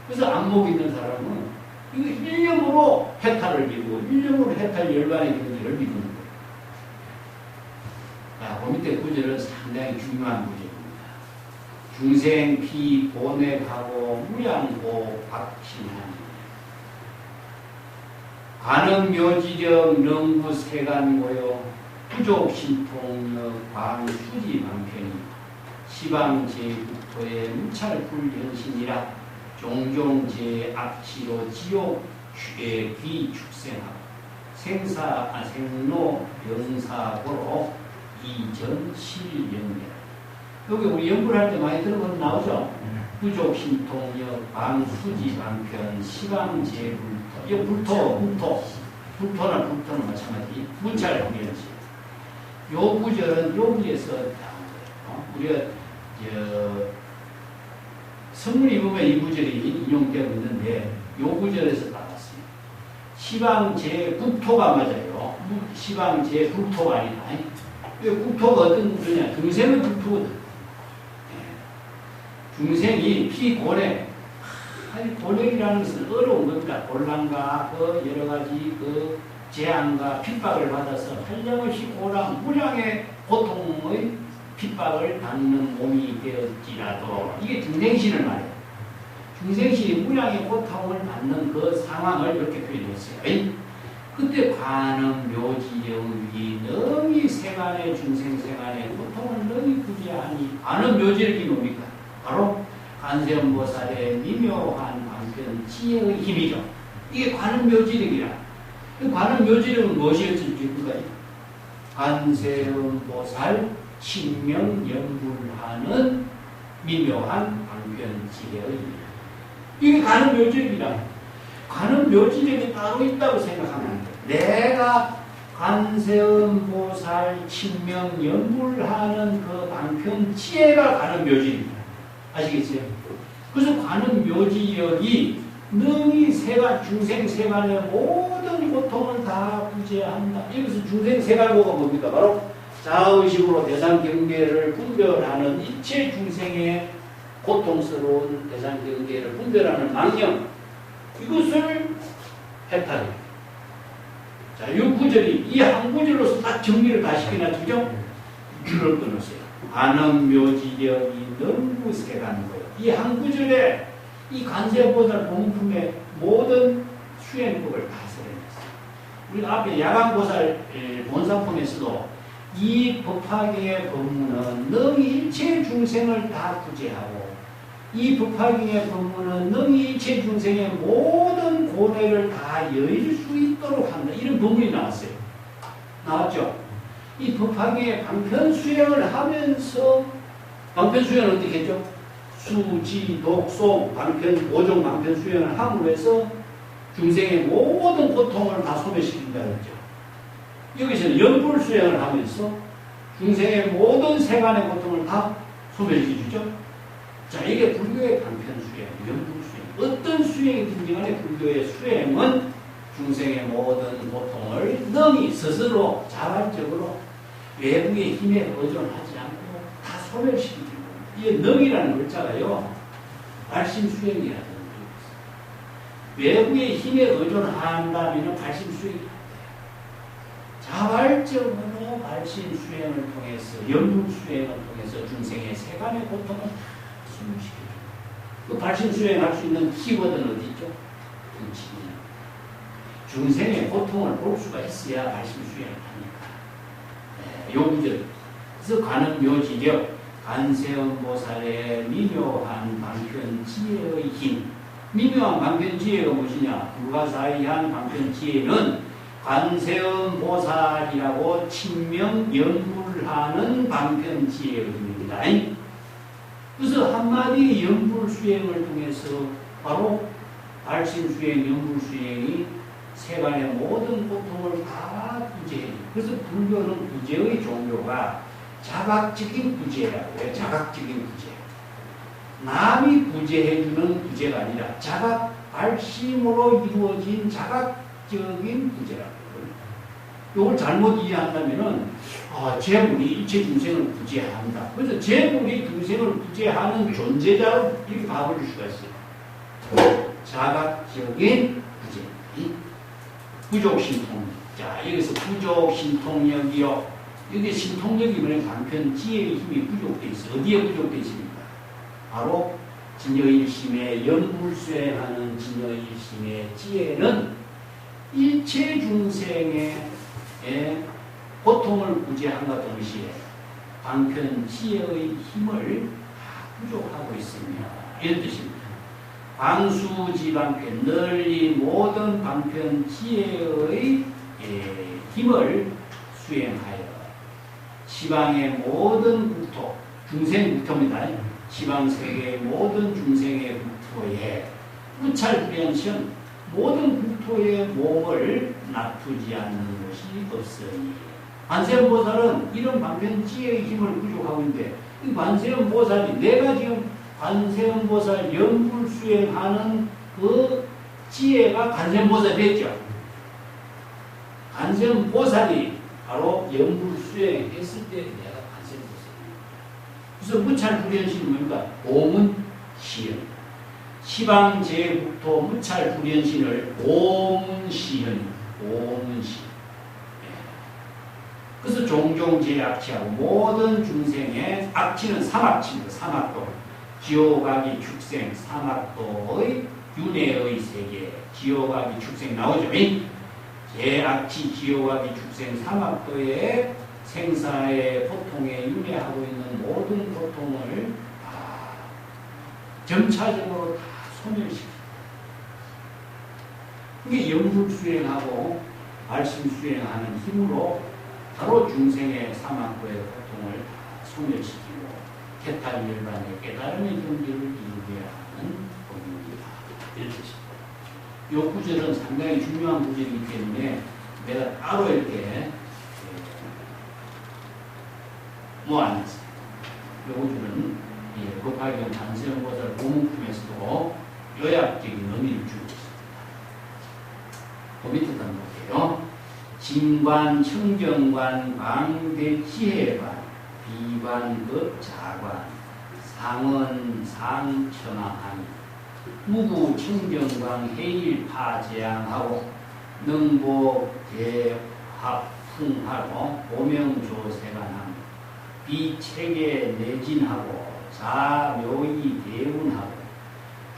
그래서 안목 있는 사람은 이거 일념으로 해탈을 비고 일념으로 해탈 열반의 경지를 비우는 거예요. 자, 그 밑에 구절은 상당히 중요한 구절입니다. 중생 피 보내하고 무양고 박신하니 가능 묘지력 능구 세간고요 부족 신통력 광수지 방편이 시방 제국토의 무찰 불현신이라 종종 제악치로 지옥 귀 축생하고 생로 병사고로 이전 실명례. 여기 우리 연구를 할 때 많이 들어보면 나오죠. 부족 신통력 방수지 방편 시방 제불토. 이 불토나 불토는 마찬가지. 무찰 불현신. 요 구절은 여기에서 나온 거예요. 우리가 성문 입으면 이 구절이 인용되고 있는데 요 구절에서 나왔습니다. 시방 제국토가 맞아요. 시방 제국토가 아니다. 국토가 어떤 구조냐? 중생의 국토거든. 중생이 피곤해. 고뇌이라는 것은 어려운 겁니다. 곤란과 여러 가지 재앙과 핍박을 받아서 한량없이 무량의 고통의 핍박을 받는 몸이 되었지라도 이게 중생신을 말해요. 중생신이 무량의 고통을 받는 그 상황을 이렇게 표현했어요. 그때 관음 묘지력이 능히 세간의 중생 세간의 고통을 능히 구제하니 관음 묘지력이 뭡니까? 바로 관세음보살의 미묘한 방편 지혜의 힘이죠. 이게 관음 묘지력이라. 관음 묘지력은 무엇이었을까? 관세음보살 신명연불하는 미묘한 방편 지혜의 힘. 이게 관음 묘지력이라. 관음 묘지력이 따로 있다고 생각하면 안 돼. 내가 관세음보살 친명연불하는 그 방편 지혜가 관음 묘지력입니다. 아시겠어요? 그래서 관음 묘지력이 능히 중생 세간의 모든 고통을 다 구제한다. 여기서 중생 세간고가 뭡니까? 바로 자의식으로 대상 경계를 분별하는 이체 중생의 고통스러운 대상 경계를 분별하는 망령, 이것을 해탈해요. 자, 이 구절이 이 한 구절로서 딱 정리를 다 시켜놨죠? 줄을 끊었어요. 관음 묘지력이 너무 세가는 거예요. 이 한 구절에 이 관세음보살 본품의 모든 수행법을 다 설명했어요. 우리가 앞에 야광보살 본상품에서도 이 법화경의 법문은 능히 일체 중생을 다 구제하고 이 법화경의 법문은 능히 일체 중생의 모든 고뇌를 다 여일 수 있도록 한다. 이런 법문이 나왔어요. 나왔죠? 이 법화경의 방편 수행을 하면서 방편 수행을 어떻게 했죠? 수지, 독송, 방편, 보정 방편 수행을 함으로 해서 중생의 모든 고통을 다 소멸시킨다 그랬죠. 여기서는 연불 수행을 하면서 중생의 모든 세간의 고통을 다 소멸시켜주죠. 자, 이게 불교의 방편 수행, 연불 수행. 어떤 수행이든지 간에 불교의 수행은 중생의 모든 고통을 능히 스스로 자발적으로 외부의 힘에 의존하지 않고 다 소멸시키는 겁니다. 이게 능이라는 글자가요, 발심 수행이라는 뜻입니다. 외부의 힘에 의존한다면 발심 수행이 안 돼요. 자발적으로 발심 수행을 통해서, 연불 수행을 통해서 중생의 세간의 고통을 소멸시켜줍니다. 그 발심 수행할 수 있는 키워드는 어디 있죠? 등치입니다. 중생의 고통을 볼 수가 있어야 발심 수행을 하니까. 요 구절. 그래서 관음 묘지력, 관세음보살의 미묘한 방편 지혜의 힘. 미묘한 방편 지혜가 무엇이냐? 불가사의한 방편 지혜는 관세음보살이라고 친명 연불하는 방편 지혜의 힘입니다. 그래서 한마디 연불 수행을 통해서 바로 발심 수행, 연불 수행이 세간의 모든 고통을 다 구제해. 그래서 불교는 구제의 종교가 자각적인 구제라고 해요. 자각적인 구제. 남이 구제해주는 구제가 아니라 자각 발심으로 이루어진 자각적인 구제라고 해요. 이걸 잘못 이해한다면은 재물이 일체 중생을 구제한다. 그래서 재물이 중생을 구제하는 존재자로 이렇게 봐버릴 수가 있어요. 자각적인 구제. 부족신통. 자, 여기서 부족신통력이요. 여기 신통력이 뭐냐면 한편 지혜의 힘이 부족되어 있어요. 어디에 부족되어 있습니까? 바로 진여일심의 연불수행하는 진여일심의 지혜는 일체 중생의 고통을 구제함과 동시에 방편 지혜의 힘을 다 부족하고 있으며 이런 뜻입니다. 방수지방편 널리 모든 방편 지혜의 힘을 수행하여 시방의 모든 국토 중생 국토입니다. 시방세계의 모든 중생의 국토에 무찰불연시은 모든 국토의 몸을 나쁘지 않는 것이 없으니 관세음보살은 이런 방편 지혜의 힘을 부족하고 있는데 이 관세음보살이 내가 지금 관세음보살 연불 수행하는 그 지혜가 관세음보살이 됐죠. 관세음보살이 바로 연불 수행했을 때 내가 관세음보살이에요. 그래서 무찰불연신이 뭡니까? 오문시현. 시방제국토 무찰불연신을 오문시현. 오문시현. 그래서 종종 제악취하고 모든 중생의 악취는 삼악취입니다. 삼악도. 지옥악이 축생, 삼악도의 윤회의 세계, 지옥악이 축생 나오죠. 제악취, 지옥악이 축생, 삼악도의 생사의 고통에 윤회하고 있는 모든 고통을 점차적으로 다 소멸시킵니다. 이게 연불 수행하고 발심 수행하는 힘으로 바로 중생의 사망고의 고통을 다 소멸시키고 개탈열반의 깨달음의 경지를 이루게 하는 법입니다. 이런 뜻입니다. 이 구절은 상당히 중요한 구절이기 때문에 내가 따로 이렇게 모아놨습니다. 이 구절은 법화경 관세음보살 고문품에서도 요약적인 의미를 주고 있습니다. 그 밑에도 한번 볼게요. 진관, 청정관, 광대, 지혜관, 비관, 급자관, 상은, 상천하하니, 무구, 청정관, 해일파, 재앙하고, 능복, 대합, 풍하고, 보명조세관함, 비체계, 내진하고, 자묘이, 대운하고,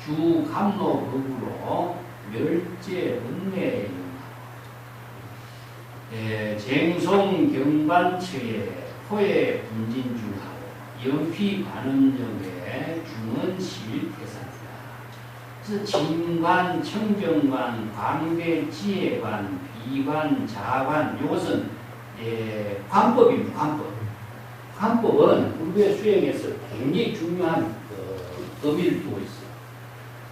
주감로법으로, 멸제, 은례, 쟁송 경반처에 포에 분진중하고 연피 관음정에 중은 실태산이다. 그래서 진관, 청정관, 광대, 지혜관, 비관, 자관 이것은 관법입니다. 관법. 관법은 불교의 수행에서 굉장히 중요한 의미를 두고 있어요.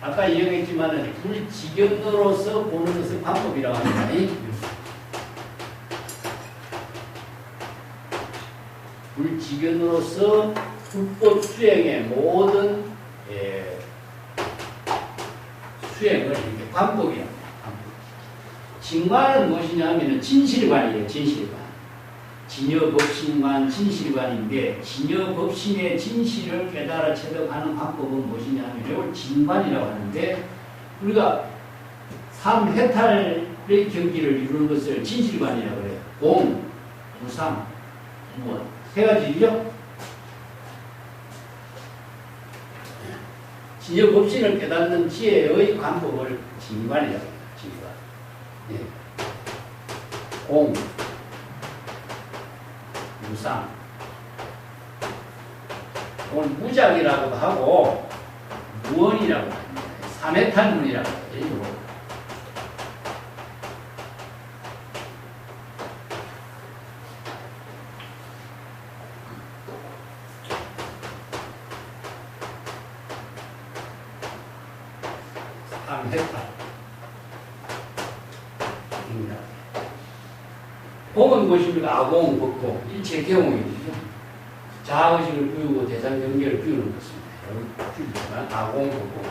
아까 이야기했지만 불지견으로서 보는 것을 관법이라고 합니다. 불지견으로서 불법 수행의 모든 수행을 이렇게 관법이라고 합니다. 진관은 무엇이냐 하면 진실관이에요. 진실관. 진여법신관, 진실관인데 진여법신의 진실을 깨달아 체득하는 관법은 무엇이냐 하면 이걸 진관이라고 하는데 우리가 삼해탈의 경지를 이루는 것을 진실관이라고 해요. 공, 무상, 무원. 세 가지죠. 진여 법신을 깨닫는 지혜의 관법을 진관이라고 합니다. 진관. 공, 무상. 오늘 무작이라고도 하고 무언이라고 합니다. 삼해탈문이라고 해요. 탐했다. 입니다. 공은 무엇입니까? 아공, 법공, 일체 개공이죠. 자의식을 비우고 대상 경계를 비우는 것입니다. 아공, 법공.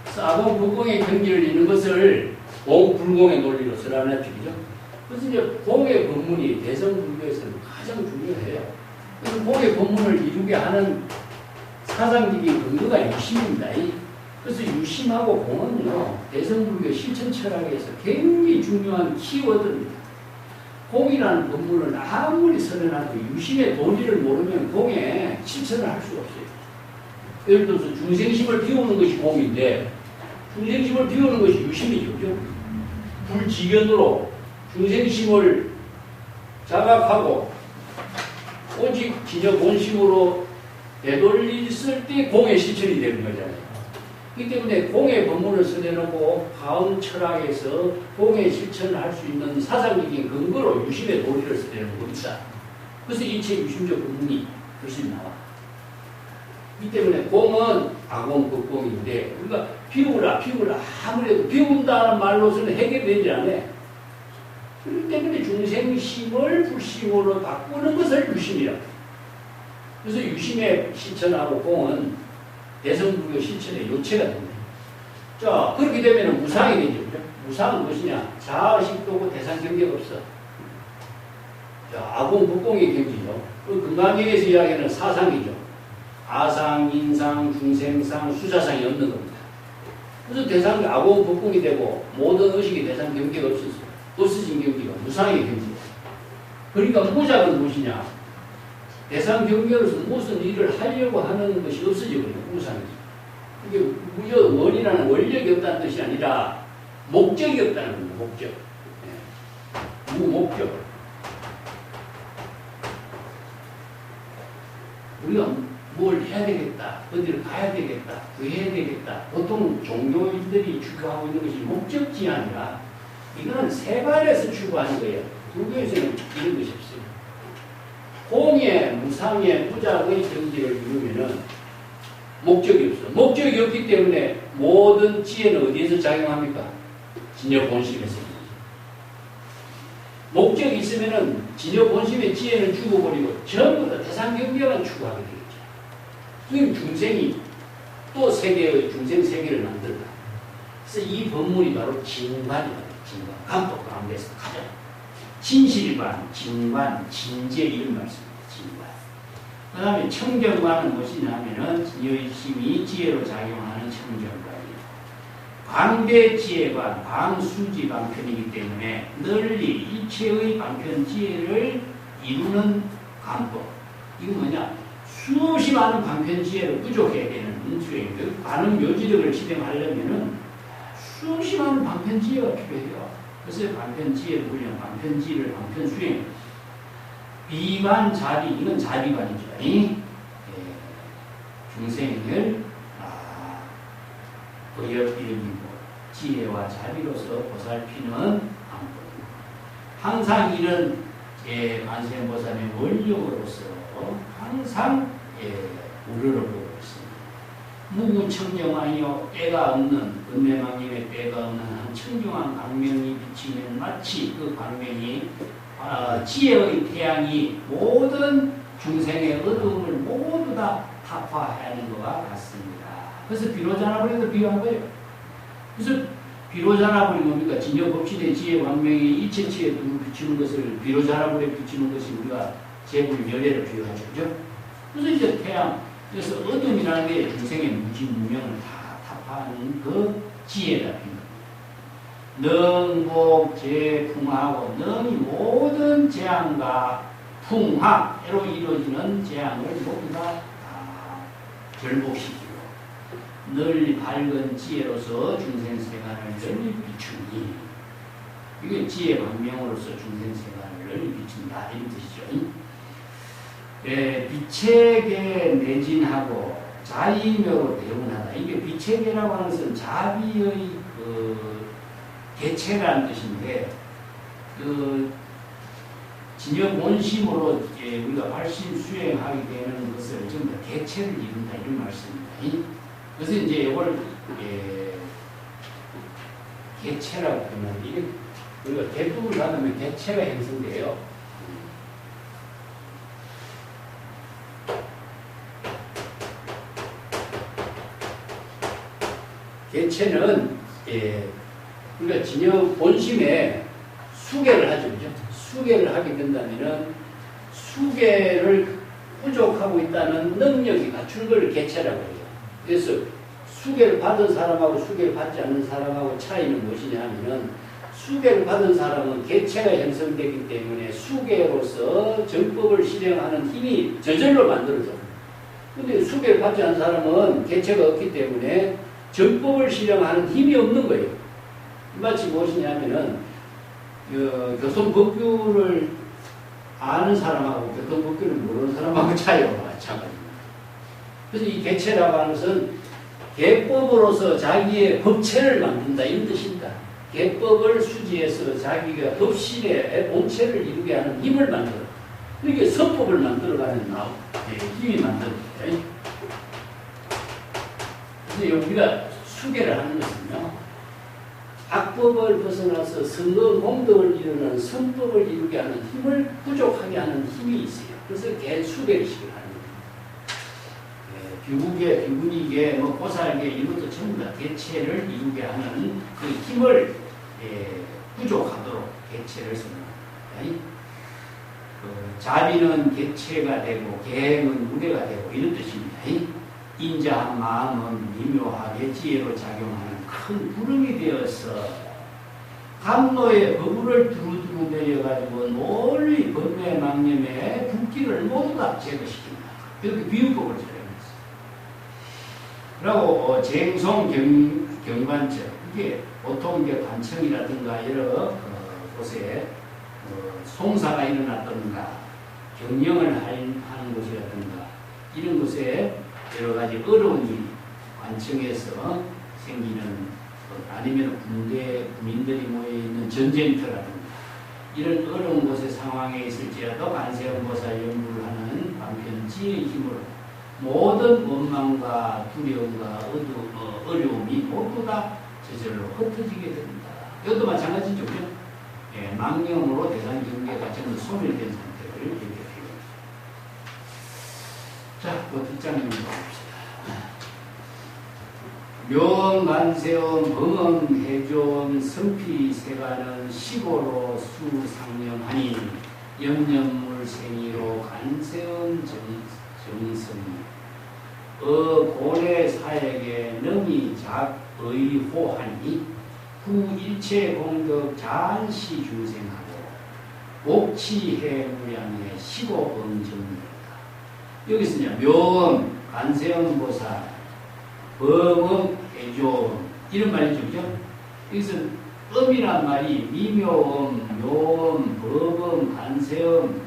그래서 아공, 법공의 경계를 잇는 것을 공불공의 논리로 쓰라는 뜻이죠. 그래서 이제 공의 법문이 대성불교에서는 가장 중요해요. 그래서 공의 법문을 이루게 하는 사상적인 근거가 유심입니다. 그래서 유심하고 공은요, 대성불교 실천 철학에서 굉장히 중요한 키워드입니다. 공이라는 법문을 아무리 설해놔도 유심의 도리를 모르면 공에 실천을 할 수가 없어요. 예를 들어서 중생심을 비우는 것이 공인데, 중생심을 비우는 것이 유심이죠. 그죠? 불지견으로 중생심을 자각하고 오직 진여 본심으로 되돌렸을 때 공의 실천이 되는 거잖아요. 그렇기 때문에 공의 법문을 써내놓고 다음 철학에서 공의 실천을 할 수 있는 사상적인 근거로 유심의 도리를 써내는 겁니다. 그래서 이체 유심적 법문이 훨씬 나와. 이 때문에 공은 아공, 법공인데 우리가 비우라 아무래도 비운다는 말로서는 해결되지 않아요. 그렇기 때문에 중생심을 불심으로 바꾸는 것을 유심이라고. 그래서 유심의 실천하고 공은 대성불교 실천의 요체가 됩니다. 자, 그렇게 되면 무상이 되죠. 그죠? 무상은 무엇이냐? 자의식도고 대상 경계가 없어. 자, 아공, 법공의 경지죠. 그 금강경에서 이야기하는 사상이죠. 아상, 인상, 중생상, 수자상이 없는 겁니다. 그래서 대상, 아공, 법공이 되고 모든 의식의 대상 경계가 없어진 경계가 무상의 경지예요. 그러니까 무작은 무엇이냐? 대상 경계로서 무슨 일을 하려고 하는 것이 없어지거든요. 무상이죠. 이게 원이라는 원력이 없다는 뜻이 아니라 목적이 없다는 겁니다. 목적. 네. 무목적. 우리가 뭘 해야 되겠다, 어디를 가야 되겠다, 구해야 되겠다. 보통 종교인들이 추구하고 있는 것이 목적지 아니라 이거는 세발에서 추구하는 거예요. 불교에서는 이런 것이 없어요. 공의, 무상의, 무작의 경지를 이루면은 목적이 없어. 목적이 없기 때문에 모든 지혜는 어디에서 작용합니까? 진여 본심에서. 목적이 있으면은 진여 본심의 지혜는 죽어버리고 전부 다 대상 경계만 추구하게 되겠죠. 그럼 중생이 또 세계의 중생 세계를 만들다. 그래서 이 법문이 바로 진관이다. 진관. 감독 가운데서 가장 진실관, 진관, 진제 이런 말씀입니다. 진관. 그 다음에 청정관은 무엇이냐 하면은 여의심이 지혜로 작용하는 청정관이에요. 광대지혜관, 광수지 방편이기 때문에 널리 일체의 방편 지혜를 이루는 감법. 이건 뭐냐? 수없이 많은 방편 지혜를 부족해야 되는 수행들. 많은 묘지력을 실행하려면은 수없이 많은 방편 지혜가 필요해요. 그래서 방편 지혜 훈련, 방편 지혜를 방편 수행. 비관 자비, 이건 자비관이죠. 중생을 의협이름이고 지혜와 자비로서 보살피는 방법입니다. 항상 이런 관세음보살의 원력으로서 항상 우러러보고 있습니다. 무구청정하여 때가 없는 은매망님의 때가 없는 한 청정한 광명이 비치면 마치 그 광명이 지혜의 태양이 모든 중생의 어두움을 모두 다 타파하는 것과 같습니다. 그래서 비로자나불에도 비유한 거예요. 그래서 비로자나불이 뭡니까? 진여법신의 지혜 광명이 일체치에 비추는 것을 비로자나불에 비추는 것이 우리가 제불 열애를 비유하죠. 그죠? 그래서 이제 태양, 그래서 어둠이라는 게 중생의 무지무명을 다 타파하는 그 지혜다. 능복재풍하고 능이 모든 재앙과 풍화로 이루어지는 재앙을 모두 다 결복시키고 널리 밝은 지혜로서 중생생활을 널리 비추니 이게 지혜 광명으로서 중생생활을 널리 비춘다 이런 뜻이죠. 비체계 내진하고 자의묘로 대응하다. 이게 비체계라고 하는 것은 자비의 개체라는 뜻인데 진여 본심으로 우리가 발심 수행하게 되는 것을 전부 다 개체를 이룬다 이런 말씀입니다. 그래서 이제 이걸 개체라고 하면 이게 우리가 대부분 받으면 개체가 형성돼요. 개체는 우리가 진여 본심에 수계를 하죠, 그죠? 수계를 하게 된다면은 수계를 부족하고 있다는 능력이 갖춘 걸 개체라고 해요. 그래서 수계를 받은 사람하고 수계를 받지 않는 사람하고 차이는 무엇이냐 하면은 수계를 받은 사람은 개체가 형성되기 때문에 수계로서 정법을 실행하는 힘이 저절로 만들어져. 근데 수계를 받지 않는 사람은 개체가 없기 때문에 정법을 실행하는 힘이 없는 거예요. 마치 무엇이냐면은 교통법규를 아는 사람하고 교통법규를 모르는 사람하고 차이가 마찬가지입니다. 그래서 이 개체라고 하는 것은 개법으로서 자기의 법체를 만든다 이런 뜻입니다. 개법을 수지해서 자기가 법실의 본체를 이루게 하는 힘을 만들어. 이게 선법을 만들어가는 힘이 만들어져요. 그래서 우리가 수계를 하는 것은요, 악법을 벗어나서 선거 공덕을 이루는 선법을 이루게 하는 힘을 부족하게 하는 힘이 있어요. 그래서 개수계식을 하는 거예요. 비구계, 비구니계, 보살계 이것도 전부 다 개체를 이루게 하는 그 힘을 부족하도록 개체를 선언합니다. 자비는 개체가 되고 계행은 우레가 되고 이런 뜻입니다. 인자한 마음은 미묘하게 지혜로 작용하는 큰 구름이 되어서 감로의 거부를 두루두루 내려가지고 멀리 번뇌 망념의 붓기를 모두 다 제거시킨다. 이렇게 비유법을 사용했어요. 그리고 쟁송 경관처, 이게 보통 이제 관청이라든가 여러 곳에 송사가 일어났던가 경영을 하는 곳이라든가 이런 곳에 여러 가지 어려운 일, 관청에서 생기는 아니면 군민들이 모여있는 전쟁터라든가 이런 어려운 곳의 상황에 있을지라도 관세음보살 연구를 하는 반편지의 힘으로 모든 원망과 두려움과 어려움이 모두 다 저절로 흩어지게 됩니다. 이것도 마찬가지죠. 망령으로 대상 경계가 전부 소멸된 상태를 얘기해요. 자, 그 뒷장면 봅시다. 묘엄만세엄 범엄 해조엄 성필이 세가는 시고로 수상념하니 염념물생이로 간세엄 정성이 고래 사에게 능이 작의호하니 후 일체 공덕 잔시 중생하고 복치해 무량의 시고범정이다. 여기서 이제 묘엄, 간세엄 보살, 범엄, 해조엄 이런 말이죠, 그죠? 여기서 엄이란 말이 미묘엄, 묘엄, 범엄, 간세엄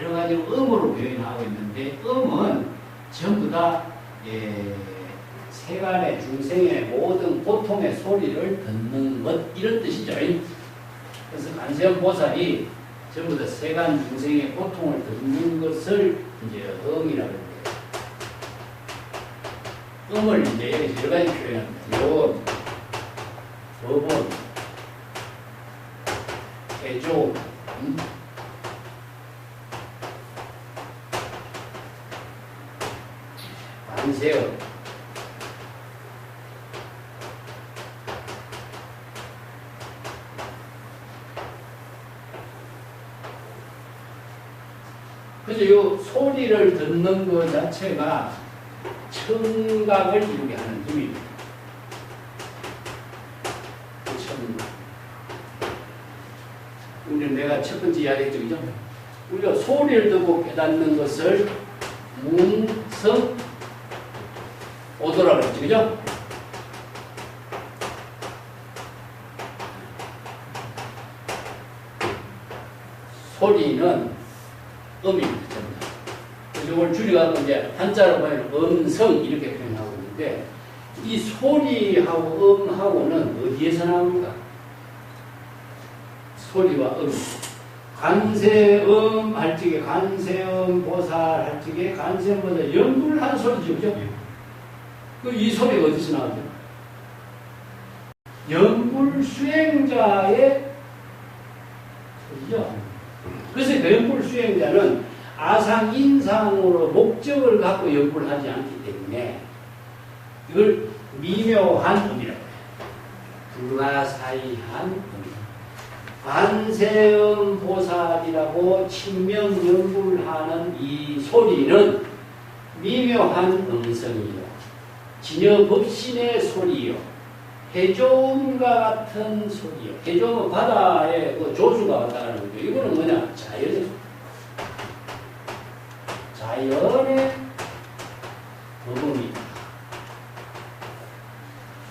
여러 가지 엄으로 표현하고 있는데 엄은 전부 다 세간의 중생의 모든 고통의 소리를 듣는 것 이런 뜻이죠. 그래서 간세엄 보살이 전부 다 세간 중생의 고통을 듣는 것을 이제 엄이라고 합니다. 엄을 이제 여러 가지 표현합니다. 요, 법원, 해조, 관세음, 그래서 이 소리를 듣는 것 자체가 청각을 이루게 하는 힘입니다. 청각. 우리는 내가 첫 번째 이야기했죠, 그죠? 우리가 소리를 듣고 깨닫는 것을 문성 오도라고 했죠, 그죠? 소리는 음입니다. 그래서 이걸 줄여가지고 이제 한자로 보면 음성 이렇게 표현하고 있는데 이 소리하고 음하고는 어디에서 나옵니까? 소리와 음. 간세음 할 적에 간세음 보살 할 적에 간세음 보살 연불을 하는 소리죠. 그죠? 이 소리가 어디서 나오죠? 연불 수행자의 소리죠. 그래서 그 연불 수행자는 아상 인상으로 목적을 갖고 연불을 하지 않기 때문에 이걸 미묘한 음이라고 해요. 불가사의한 음. 관세음 보살이라고 친명 연불하는 이 소리는 미묘한 음성이요. 진여 법신의 소리요. 해조음과 같은 소리요. 해조음은 바다에 그 조수가 왔다는 거죠. 이거는 뭐냐? 자연의 법음이다.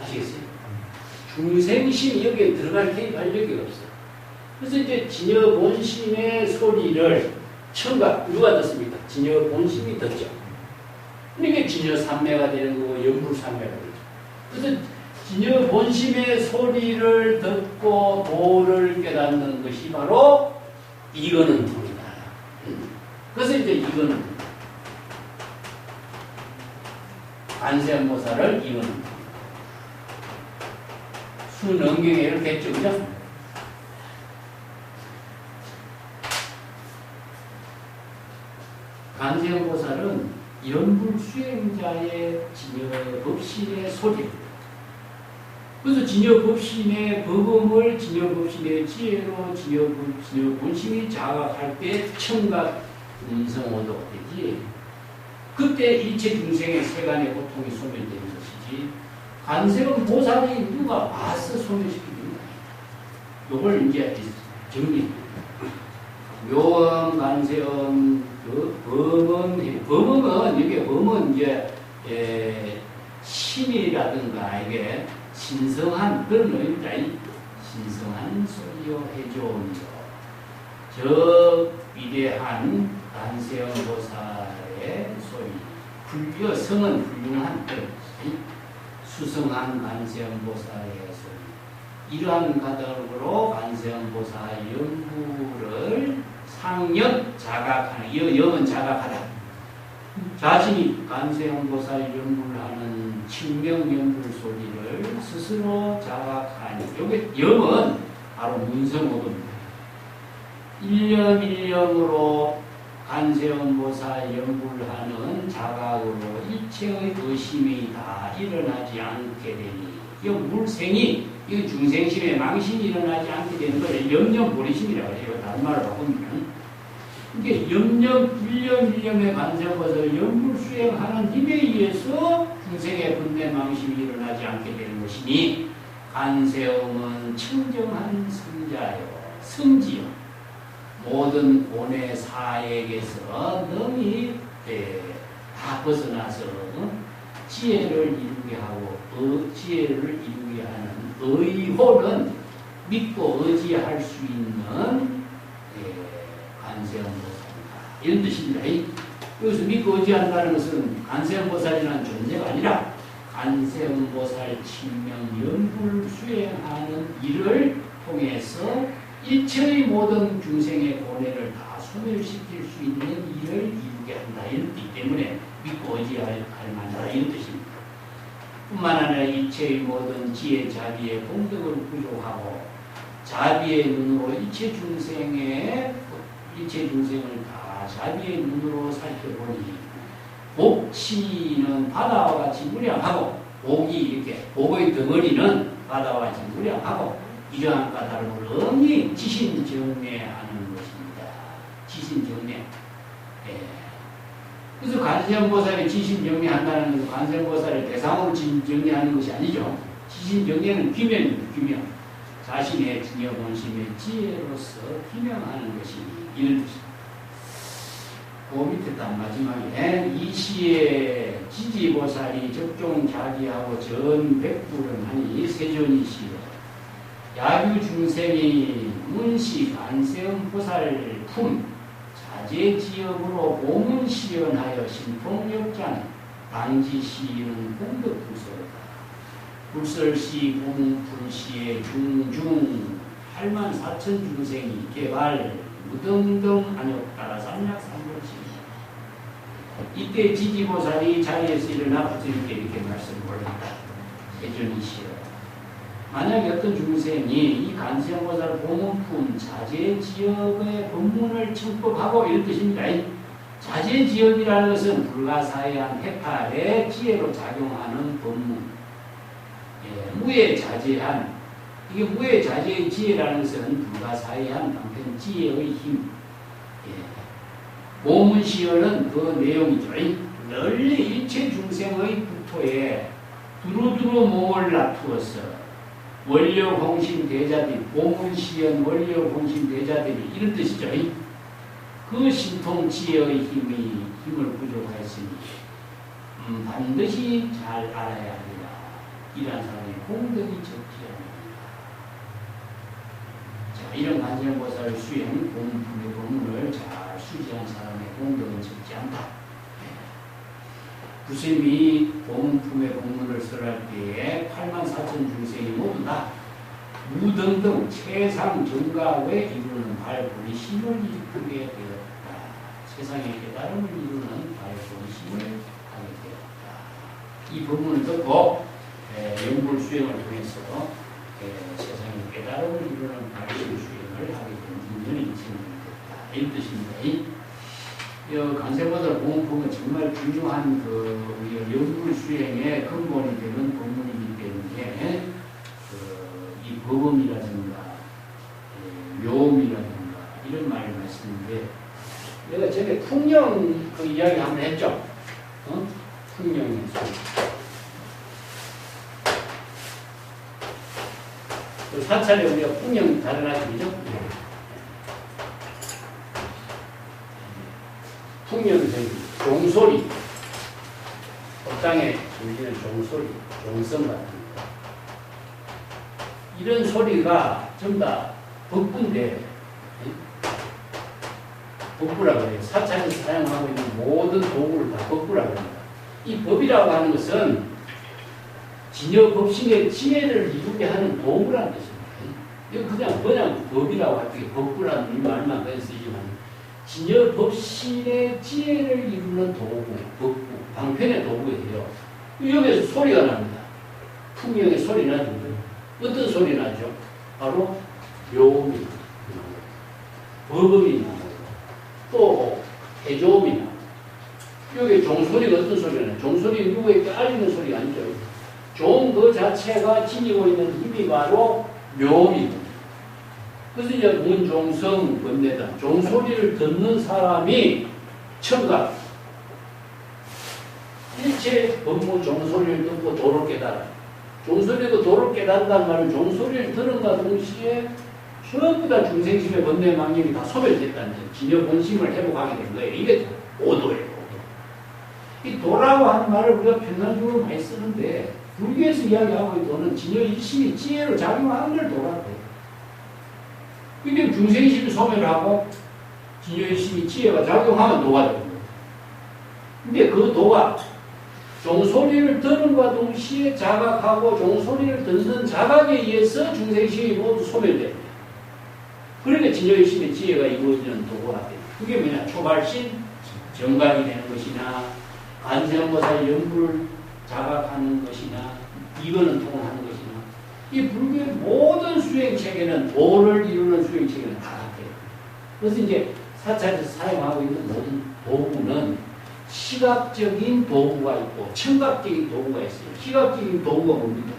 아시겠어요? 중생심이 여기에 들어갈 개입할 여기가 없어요. 그래서 이제 진여 본심의 소리를 청각 누가 듣습니까? 진여 본심이 듣죠. 이게 진여 삼매가 되는 거고 연불 삼매가 되죠. 그래서 진여 본심의 소리를 듣고 도를 깨닫는 것이 바로 이거는 통이다. 그래서 이제 이거는 관세음보살을 이거는 수능경에 이렇게 했죠. 그죠? 관세음보살은 연불 수행자의 진여법신의 소리입니다. 그래서 진여법신의 법음을 진여법신의 지혜로 진여본심이 자각할 때 청각 음성오도 되지. 그때 일체 중생의 세간의 고통이 소멸되는 것이지. 관세음 보살이 누가 와서 소멸시키는 거야. 요걸 이제 정리합니다. 묘음, 관세음, 범음은 이게 범은 이제 신이라든가 이게 신성한 그런 의미다. 신성한 소리요 해조음이요. 저 위대한 관세음 보살의 소리. 성은 훌륭한 뜻. 수성한 관세음 보살의 소리. 이러한 가닥으로 관세음 보살 연구를 상연 자각하는, 영은 자각하다. 자신이 관세음 보살 연구를 하는 친명 연불 소리를 스스로 자각하니, 요게 영은 바로 문성오도입니다. 일념일념으로 관세음 보살 연구를 하는 자각으로 일체의 의심이 다 일어나지 않게 되니, 이 물생이, 이 중생심의 망신이 일어나지 않게 되는 걸 염념보리심이라고 해요. 다른 말을 바꾸면. 이게 일념의 관세음 보살 연불 수행하는 힘에 의해서 중생의 분내 망신이 일어나지 않게 되는 것이니, 관세음은 청정한 성자요, 성지요. 모든 고뇌 사액에서 능히 다 벗어나서 지혜를 이루게 하고 지혜를 이루게 하는 의호는 믿고 의지할 수 있는 관세음 보살이다. 이런 뜻입니다. 여기서 믿고 의지한다는 것은 관세음 보살이라는 존재가 아니라 관세음 보살 친명 연불 수행하는 일을 통해서 일체의 모든 중생의 고뇌를 다 소멸시킬 수 있는 일을 이루게 한다. 이런 뜻 때문에 믿고 의지할 만하다. 이런 뜻입니다. 뿐만 아니라 일체의 모든 지혜 자비의 공덕을 구조하고 자비의 눈으로 일체 중생을 다 자비의 눈으로 살펴보니 복치는 바다와 같이 무량하고 복이 이렇게 복의 덩어리는 바다와 같이 무량하고 이러한 까닭을 엄히 지신정례하는 것입니다. 지신정례. 그래서 관세음보살이 지신정례한다는 것은 관세음보살을 대상으로 지신정례하는 것이 아니죠. 지신정례는 귀명입니다. 귀명. 자신의 진여본심의 지혜로서 귀명하는 것이 이런 뜻입니다. 그 밑에 딱 마지막에 이 시에 지지보살이 적종자기하고 전백불을 하니 세존이시여 야규 중생이 문시 관세음 보살 품 자제지역으로 보문시연하여 신통역장 당지시는 공덕불설이다. 불설시 공불시의 중중 84,000 중생이 개발 무등등 안욕 따라 삼약 삼본씩. 이때 지지보살이 자리에서 일어나 부처님께 이렇게 말씀을 해주니시오. 만약에 어떤 중생이 이 간세음보살 보문품 자제지역의 법문을 청법하고 이런 뜻입니다. 자제지역이라는 것은 불가사의한 해탈의 지혜로 작용하는 법문. 무해자제한, 이게 무해자제의 지혜라는 것은 불가사의한 방편 지혜의 힘. 모문시열은 그 내용이죠. 널리 일체 중생의 국토에 두루두루 몸을 놔두어서 원료공신 대자들이, 모문시연 원료공신 대자들이 이런 뜻이죠. 그 신통지혜의 힘을 부족하였으니 반드시 잘 알아야 합니다. 이러한 사람의 공덕이 적지 않습니다. 자, 이런 간세음보살 수행 공품의 법문을 잘 수지한 사람의 공덕은 적지 않다. 부처님이 보문품의 법문을 설할 때에 84,000 중생이 모두 다 무등등 최상 정가에 이루는 발본의 힘을 일으키게 되었다. 세상의 깨달음을 이루는 발본의 힘을 하게 되었다. 이 법문을 듣고 영불 수행을 통해서 세상의 깨달음을 이루는 발본 수행을 하게 된 인연이 생겼다. 이런 뜻입니다. 간세음보살 보문품은 정말 중요한 우리 영불 수행의 근본이 되는 법문이기 때문에 이 법음이라든가 묘음이라든가 이런 말을 말씀인데, 내가 전에 풍령 그 이야기 한번 했죠. 풍령에서 사찰에 우리가 풍령 다른 아침이죠. 풍령은 종소리, 법당에 들리는 종소리, 종성 같은 거. 이런 소리가 전부 다 법부인데, 법부라고 해요. 사찰에서 사용하고 있는 모든 도구를 다 법부라고 합니다. 이 법이라고 하는 것은 진여 법신의 지혜를 이루게 하는 도구라는 뜻입니다. 이거 그냥 법이라고 할 때 법부라는 이 말만 그냥 쓰지만, 진여 법신의 지혜를 이루는 도구, 법부, 방편의 도구예요. 여기에서 소리가 납니다. 풍경의 소리 나죠. 어떤 소리 나죠? 바로 묘음이 나고, 법음이 나고, 또 해조음이 나고. 여기 종소리가 어떤 소리가 나요? 종소리 누구에게 알리는 소리가 아니죠. 종 그 자체가 지니고 있는 힘이 바로 묘음이고. 그래서 이제 문종성 법내다. 종소리를 듣는 사람이 청각. 일체 법무 종소리를 듣고 도를 깨달아. 종소리도 도를 깨닫는다는 말은 종소리를 들은가 동시에 전부 다 중생심의 번뇌 망념이 다 소멸됐다는 거예요. 진여 본심을 회복하게 된 거예요. 이게 오도예요. 이 도라고 하는 말을 우리가 편단적으로 많이 쓰는데, 불교에서 이야기하고 있는 도는 진여 일심이 지혜로 작용하는 걸 도라고 해요. 근데 중생심이 소멸하고 진여 일심이 지혜가 작용하면 도가 되는 거예요. 근데 그 도가 종소리를 들은과 동시에 자각하고 종소리를 듣는 자각에 의해서 중생심이 모두 소멸됩니다. 그러니까 진여의심의 지혜가 이루어지는 도구가 돼요. 그게 뭐냐? 초발신 정각이 되는 것이나 간세음보살 연불을 자각하는 것이나 이거는 통하는 것이나, 이 불교의 모든 수행체계는 도를 이루는 수행체계는 다 같아요. 그래서 이제 사찰에서 사용하고 있는 모든 도구는 시각적인 도구가 있고 청각적인 도구가 있어요. 시각적인 도구가 뭡니까?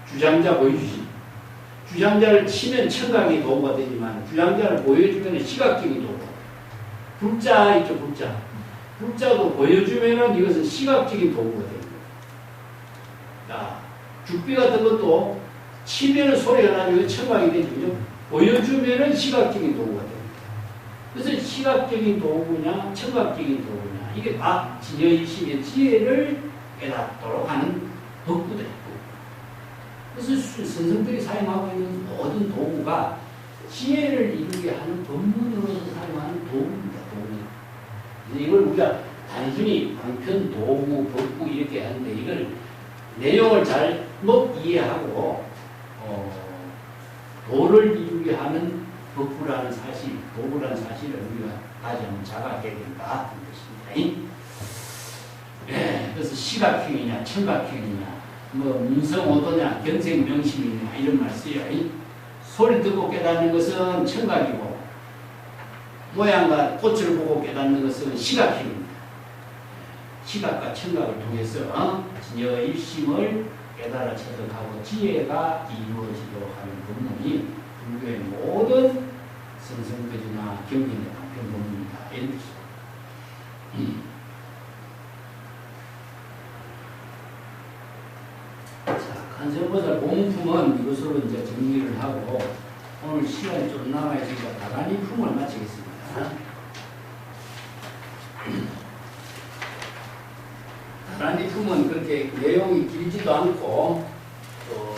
주장자 보여주시. 주장자를 치면 청각이 도구가 되지만 주장자를 보여주면 시각적인 도구. 불자 있죠, 불자. 불자도 보여주면은 이것은 시각적인 도구가 됩니다. 자, 죽비 같은 것도 치면은 소리가 나면 청각이 되죠. 보여주면은 시각적인 도구가 됩니다. 그래서 시각적인 도구냐, 청각적인 도구냐, 이게 다 진여의심의 지혜를 깨닫도록 하는 덕구다. 그래서 선생들이 사용하고 있는 모든 도구가 지혜를 이루게 하는 법문으로 사용하는 도구입니다. 도구. 이걸 우리가 단순히 방편, 도구, 법구 이렇게 하는데, 이걸 내용을 잘못 이해하고 도를 이루게 하는 법부라는 사실, 도구라는 사실을 우리가 다시 한번 자각해야 된다 하는 것입니다. 예, 그래서 시각형이냐 청각형이냐 뭐 문성오도냐 견생명심이냐 이런 말 쓰여요. 소리 듣고 깨닫는 것은 청각이고 모양과 꽃을 보고 깨닫는 것은 시각형입니다. 시각과 청각을 통해서 진여 일심을 깨달아 체득하고 지혜가 이루어지도록 하는 법문이 불교의 모든 성성들이나 경전에 담긴 법문이다. 이런 뜻입니다. 자, 간세음보살 공품은 이것으로 이제 정리를 하고 오늘 시간이 좀 남아있으니까 다간이 품을 마치겠습니다. 다간이 품은 그렇게 내용이 길지도 않고 또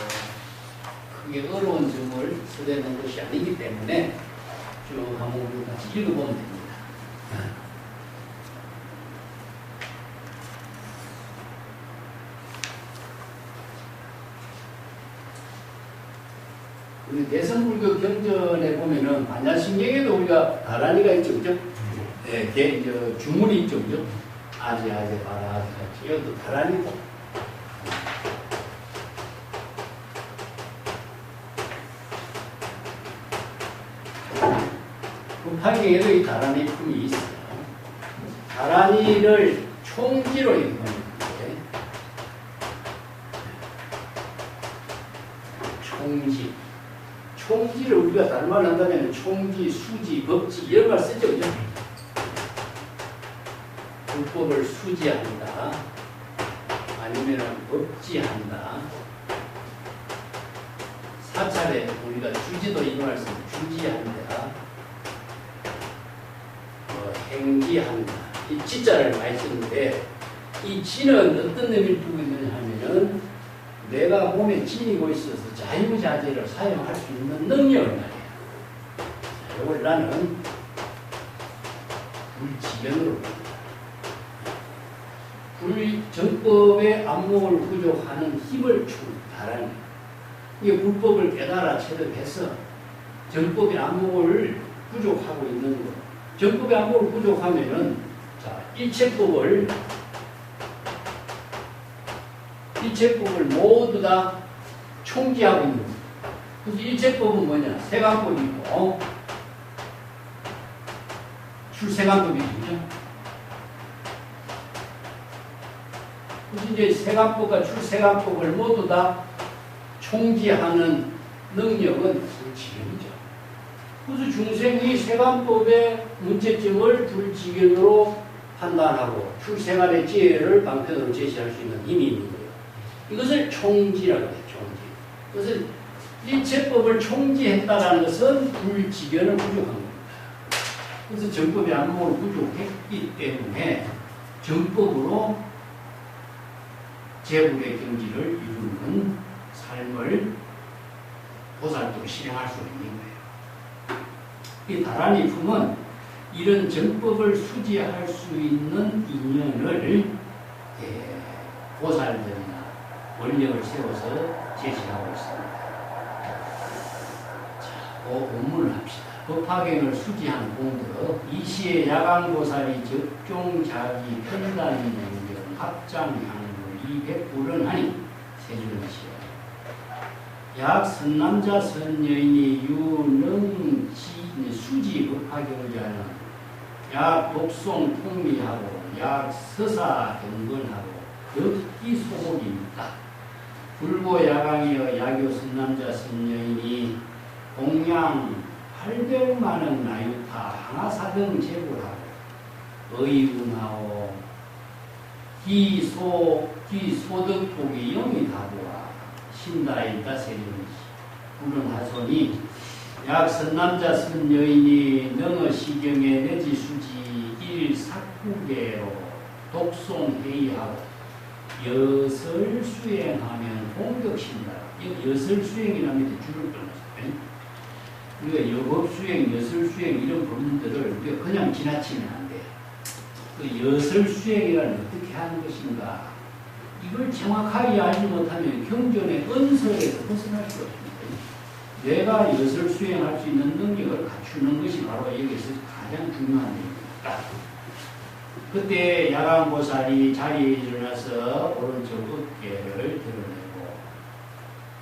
크게 어려운 점을 써내는 것이 아니기 때문에 쭉 한번 우리 같이 읽어보면 됩니다. 우리 대성불교 경전에 보면은 반야심경에도 우리가 다란이가 있죠, 그죠? 네, 주문이 있죠, 그죠? 아제 바라 아제 같이 이것도 다란이고. 급하게에도 이 다란이 품이 있어요. 다란이를 총지로 읽어요. 총지. 총지를 우리가 다른 말로 한다면 총지, 수지, 법지 이런 말 쓰죠, 그죠? 불법을 수지한다. 아니면 법지한다. 사찰에 우리가 주지도 이런 말 쓰죠. 주지한다. 행지한다. 이 지자를 많이 쓰는데 이 지는 어떤 의미를 두고 있느냐 하면은 내가 몸에 지니고 있어서 자유자재를 사용할 수 있는 능력을 말이야. 이걸 나는 불지견으로 불정법의 안목을 구족하는 힘을 다라는 이게 불법을 깨달아 체득해서 정법의 안목을 구족하고 있는 것. 정법의 안목을 구족하면은 자 일체법을 모두 다 총지하고 있는 거예요. 그래서 일체법은 뭐냐? 세간법이 있고 출세간법이 있죠. 그래서 이제 세간법과 출세간법을 모두 다 총지하는 능력은 불지견이죠. 그래서 중생이 세간법의 문제점을 불지견으로 판단하고 출생활의 지혜를 방편으로 제시할 수 있는 힘이 있는 거예요. 이것을 총지라고 해요. 총지. 그것을 일체법을 총지했다는 것은 불지견을 부족한 겁니다. 그래서 정법의 안목을 부족했기 때문에 정법으로 제불의 경지를 이루는 삶을 보살도로 실행할 수 있는 거예요. 이 다란이 품은 이런 정법을 수지할 수 있는 인연을 보살들이나 원력을 세워서 제시하고 있습니다. 자, 본문을 합시다. 법화경을 수지한 공덕, 이시의 야광보살이 적종자기 편단명경 합장향을 200불은 하니 세줄것이요. 약 선남자 선여인이 유능지 수지 법화경을 위하여 약 독송 통미하고 약 서사 경건하고 격기 소복입니다. 불고 야광이여 야교 선남자 선여인이 공양 800만원 나유타 하나사등 제불하고 의운하오 기소득복이 영이 다보아 신다일다 세리는시 불은 하소니 약 선남자 선여인이 능어 시경에 내지 수지 일삭국계로 독송회의하고 여설 수행하면 공덕신다. 여설 수행이라는 데 줄을 끊었어요. 우리가 여법 수행, 여설 수행 이런 법문들을 우리가 그냥 지나치면 안 돼요. 그 여설 수행이라는 어떻게 하는 것인가? 이걸 정확하게 알지 못하면 경전의 언설에서 벗어날 수가 없습니다. 내가 엿을 수행할 수 있는 능력을 갖추는 것이 바로 여기서 가장 중요한 일입니다. 그때 야간보살이 자리에 일어나서 오른쪽 어깨를 드러내고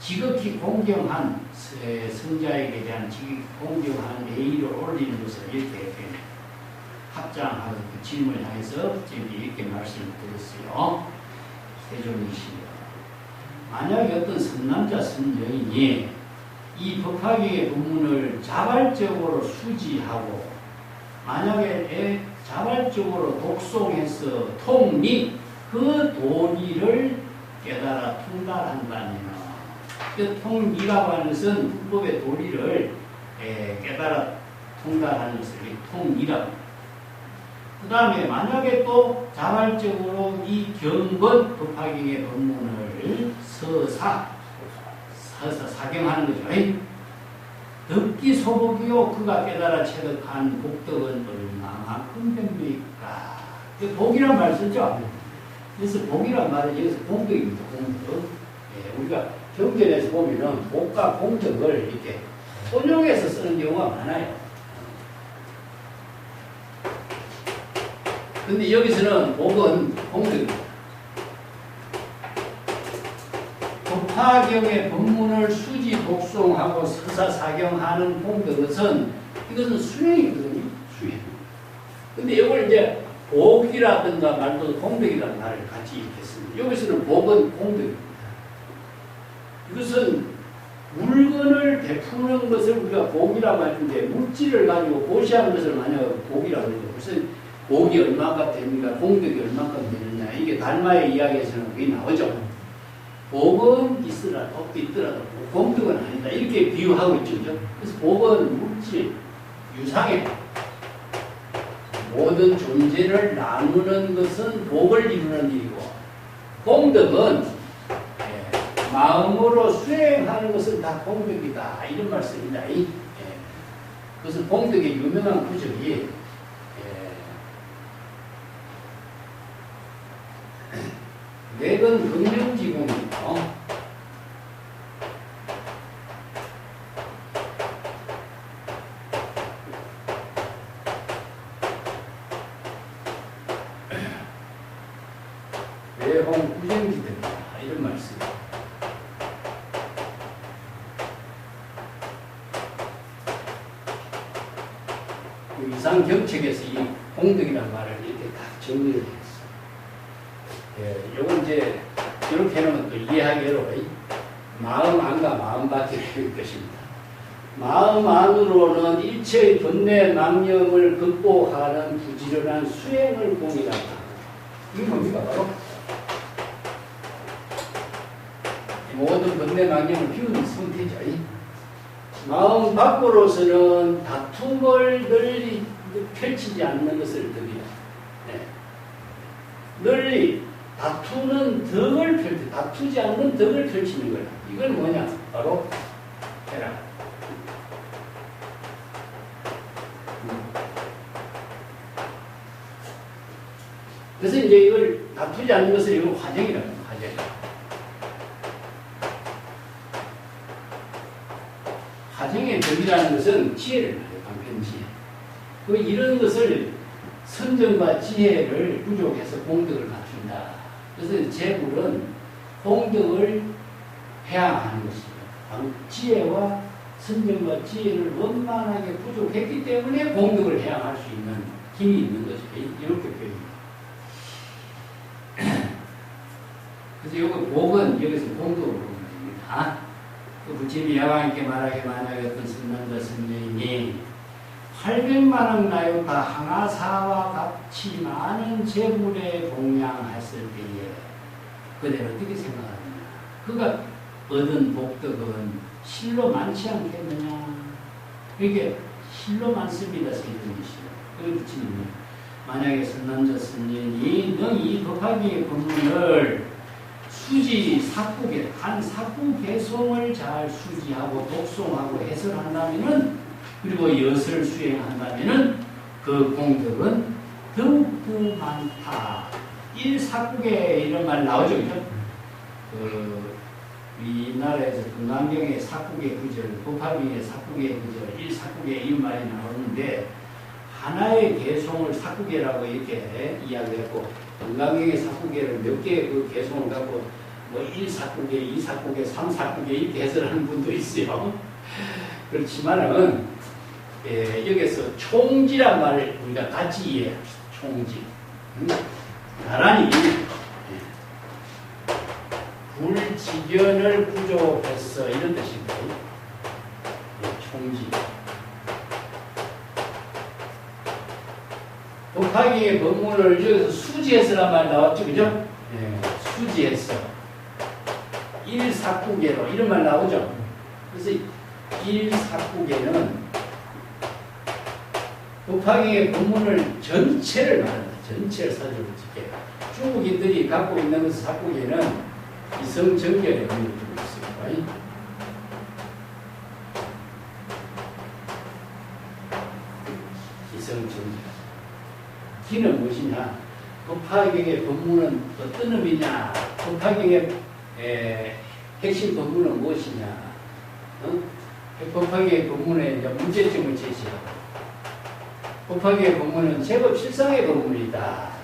지극히 공경한 성자에게 대한 지극히 공경한 예의를 올리는 것을 이렇게 합장하고 그 질문을 향해서 지금 이렇게 말씀을 드렸어요. 세존이시여, 만약에 어떤 선남자 선여인이 이 법화경의 법문을 자발적으로 수지하고 만약에 자발적으로 독송해서 통리 그 도리를 깨달아 통달한다면 그 통리라고 하는 것은 불법의 도리를 깨달아 통달하는 것을 통리라고. 그 다음에 만약에 또 자발적으로 이 경건 법화경의 법문을 사경하는 거죠. 듣기 소복이요 그가 깨달아 체득한 복덕은 얼마만큼 됩니까? 복이란 말 쓰죠. 그래서 복이란 말은 여기서 공덕입니다. 공덕. 우리가 경전에서 보면은 복과 공덕을 이렇게 혼용해서 쓰는 경우가 많아요. 근데 여기서는 복은 공덕입니다. 법화경의 법문을 수지 독송하고 서사사경하는 공덕은 이것은 수행이거든요. 수행. 근데 이걸 이제 복이라든가 말도 공덕이라는 말을 같이 읽겠습니다. 여기서는 복은 공덕입니다. 이것은 물건을 베푸는 것을 우리가 복이라고 하는데 물질을 가지고 보시하는 것을 만약 복이라고 하죠. 그래서 복이 얼마큼 됩니까? 공덕이 얼마큼 되느냐. 이게 달마의 이야기에서는 그게 나오죠. 복은 있더라도 공덕은 아니다. 이렇게 비유하고 있죠. 그래서 복은 물질, 유상에 모든 존재를 나누는 것은 복을 이루는 일이고 공덕은 마음으로 수행하는 것은 다 공덕이다. 이런 말씀입니다. 그것은 공덕의 유명한 구절이 맥은 긍정지공이고 외홍 구정지대다. 이런 말씀입니다. 이상 경책에서 이 공덕이라는 말을 이렇게 딱 정리를 했어요. 요건 이제 이렇게 해놓으면 또 이해하기 어려워요. 마음 안과 마음 밖에 될 것입니다. 마음 안으로는 일체의 번뇌 망념을 극복하는 부지런한 수행을 공이란다. 이게 뭡니까? 바로 모든 번뇌 망념을 비우는 상태죠. 마음 밖으로서는 다툼을 널리 펼치지 않는 것을 듭니다. 널리 다투는 덕을 다투지 않는 덕을 펼치는 거야. 이건 뭐냐? 바로 해라. 그래서 이제 이걸 다투지 않는 것을 이건 화정이라고 합니다. 화정. 화정의 덕이라는 것은 지혜를 말해요. 방편지혜. 그 이런 것을 선정과 지혜를 부족해서 공덕을 갖춘다. 그래서 재물은 공덕을 해양하는 것입니다. 지혜와 선정과 지혜를 원만하게 부족했기 때문에 공덕을 해양할 수 있는 힘이 있는 거죠. 이렇게 표현합니다. 그래서 이거 복은 여기서 공덕으로 보는 겁니다. 그 부처님이 야광있게 말하게 만약에 어떤 선남자 선녀인이 800만원 나요타 항아사와 같이 많은 재물에 동양했을 때에 그대로 어떻게 생각하느냐. 그가 얻은 복덕은 실로 많지 않겠느냐. 그게 실로 많습니다. 세존이시여. 그리고 부처님이 만약에 선남자 선녀인이 너희 법화경의 법문을 수지 사구개 한 사구개송을 잘 수지하고 독송하고 해설한다면은 그리고 엿을 수행한다면은 그 공덕은 더욱더 많다. 일사구계 이런 말 나오죠, 그죠? 우리나라에서 금강경의 사국의 구절, 법화경의 사국의 구절, 일사국의 이 말이 나오는데 하나의 개송을 사국계라고 이렇게 이야기했고 금강경의 사국계를 몇 개의 그 개송을 갖고 뭐 1사국계, 2사국계, 3사국계 이렇게 해설하는 분도 있어요. 그렇지만은 여기서 총지란 말을 우리가 같이 이해합시다. 총지. 나란히 불지견을 구조했어 이런 뜻입니다. 총지. 법화경의 법문을 여기서 수지했으란 말 나왔죠, 그죠? 수지했어. 일사구계로 이런 말 나오죠. 그래서 일사구계는 법화경의 법문을 전체를 말합니다. 전체를 사주로 짓게. 중국인들이 갖고 있는 그 사구계는 이성정결의 의미를 두고 있습니다. 이성정결. 기는 무엇이냐? 법화경의 법문은 어떤 의미냐? 법화경의 핵심 법문은 무엇이냐? 법화경의 법문에 이제 문제점을 제시하고 법화경의 법문은 제법 실상의 법문이다.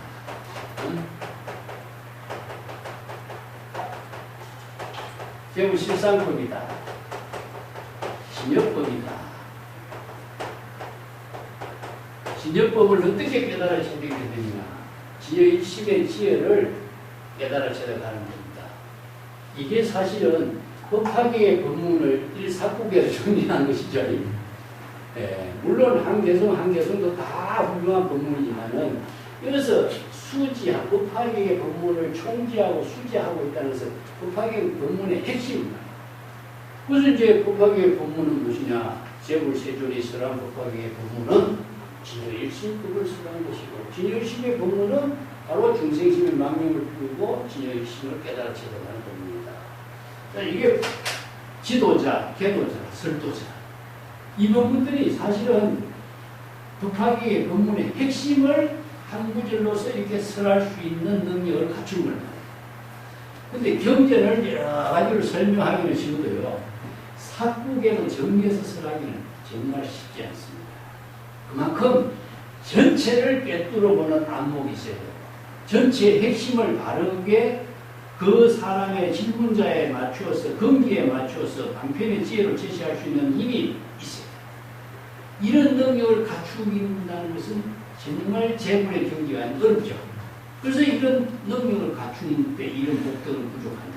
제법 실상법이다. 진여법이다. 진여법을 어떻게 깨달아 체득이 되느냐? 진여일심의 지혜를 깨달아 체득하는 겁니다. 이게 사실은 법화경의 법문을 일사구계로 정리한 것이죠. 물론 한개성도 다 훌륭한 법문이지만은 그래서 수지하고 법화경의 법문을 총지하고 수지하고 있다는 것은 법화경 법문의 핵심입니다. 그래서 이제 법화경의 법문은 무엇이냐? 재불세존이 설한 법화경의 법문은 진여일심법을 설한 것이고 진여일심의 법문은 바로 중생심의 망명을 풀고 진여일심을 깨달아 체득하는 법문입니다. 이게 지도자, 계도자, 설도자 이 법문들이 사실은 법화경의 법문의 핵심을 한 구절로서 이렇게 설할 수 있는 능력을 갖춘 겁니다. 그런데 경전을 여러 가지로 설명하기는 쉬워도요. 사국에는 정리해서 설하기는 정말 쉽지 않습니다. 그만큼 전체를 꿰뚫어 보는 안목이 있어야 돼요. 전체의 핵심을 바르게 그 사람의 질문자에 맞추어서 근기에 맞추어서 방편의 지혜를 제시할 수 있는 힘이 있어요. 이런 능력을 갖추긴다는 것은 정말 재물의 경지가 어렵죠. 그래서 이런 능력을 갖추는 데 이런 목적은 부족한데.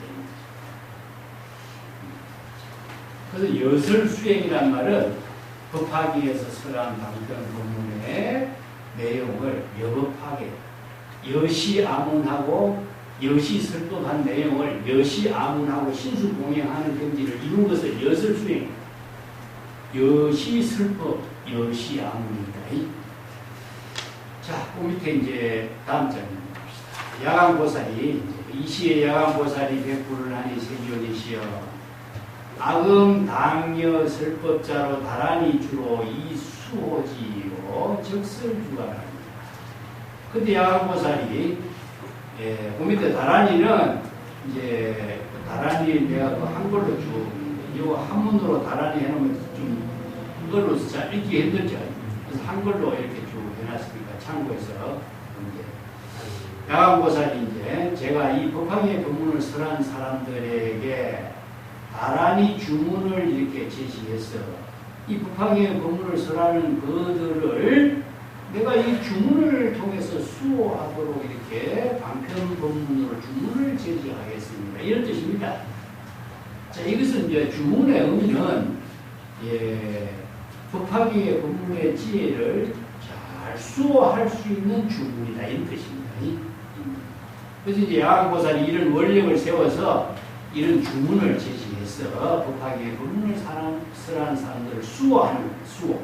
그래서 여설수행이란 말은 법화경에서 설한 방편 법문의 내용을 여법하게 여시아문하고 여시설법한 내용을 여시아문하고 신수공행하는 경지를 이룬 것을 여설수행 여시설법 여시아문입니다. 자, 그 밑에 이제 다음 장면 봅시다. 야간보살이 이시의 야간보살이 백불을 하니 세기원이시여 악음 당여 설법자로 다란히 주로 이수호지요 적설주가랍니다. 근데 야간보살이 그 밑에 다란이는 이제 다란이 내가 그 한글로 쭉 이거 한문으로 다란이 해놓으면 좀 이걸로 잘 읽기 힘들죠. 그래서 한글로 이렇게 쭉 해놨으니까 참고해서 이제 야간보살이 이제 제가 이 법화경의 법문을 설한 사람들에게 다란히 주문을 이렇게 제시해서 이 법화경의 법문을 설하는 그들을 내가 이 주문을 통해서 수호하도록 이렇게 방편 법문으로 주문을 제시하겠습니다. 이런 뜻입니다. 자, 이것은 이제 주문의 의미는 법화경의 법문의 지혜를 잘 수호할 수 있는 주문이다. 이런 뜻입니다. 그래서 이제 야간보살이 이런 원력을 세워서 이런 주문을 제시해서 법화경의 법문을 설하는 사람들을 수호하는 수호.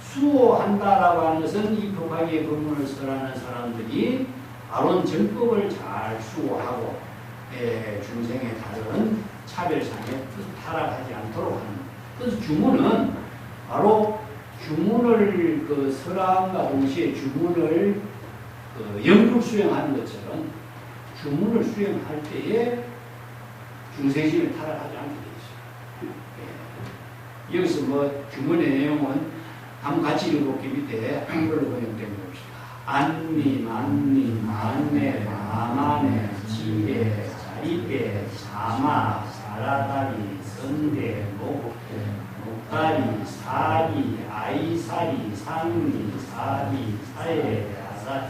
수호한다라고 하는 것은 이 법화경의 법문을 설하는 사람들이 아론 정법을 잘 수호하고 중생의 다른 차별상에 타락하지 않도록 하는. 그래서 주문은 바로 주문을 그 설함과 동시에 주문을 그 영국 수행하는 것처럼 주문을 수행할 때에 중세심에 타락하지 않게 되죠. 예. 여기서 뭐 주문의 내용은 한번 같이 읽어볼게. 밑에 한글로 번역된 봅시다. 안미, 만미, 만매, 마만에, 지배, 자리배, 사마, 사라다리, 선대, 목다리, 사리, 아이사리, 상리, 사리, 사에, 아사,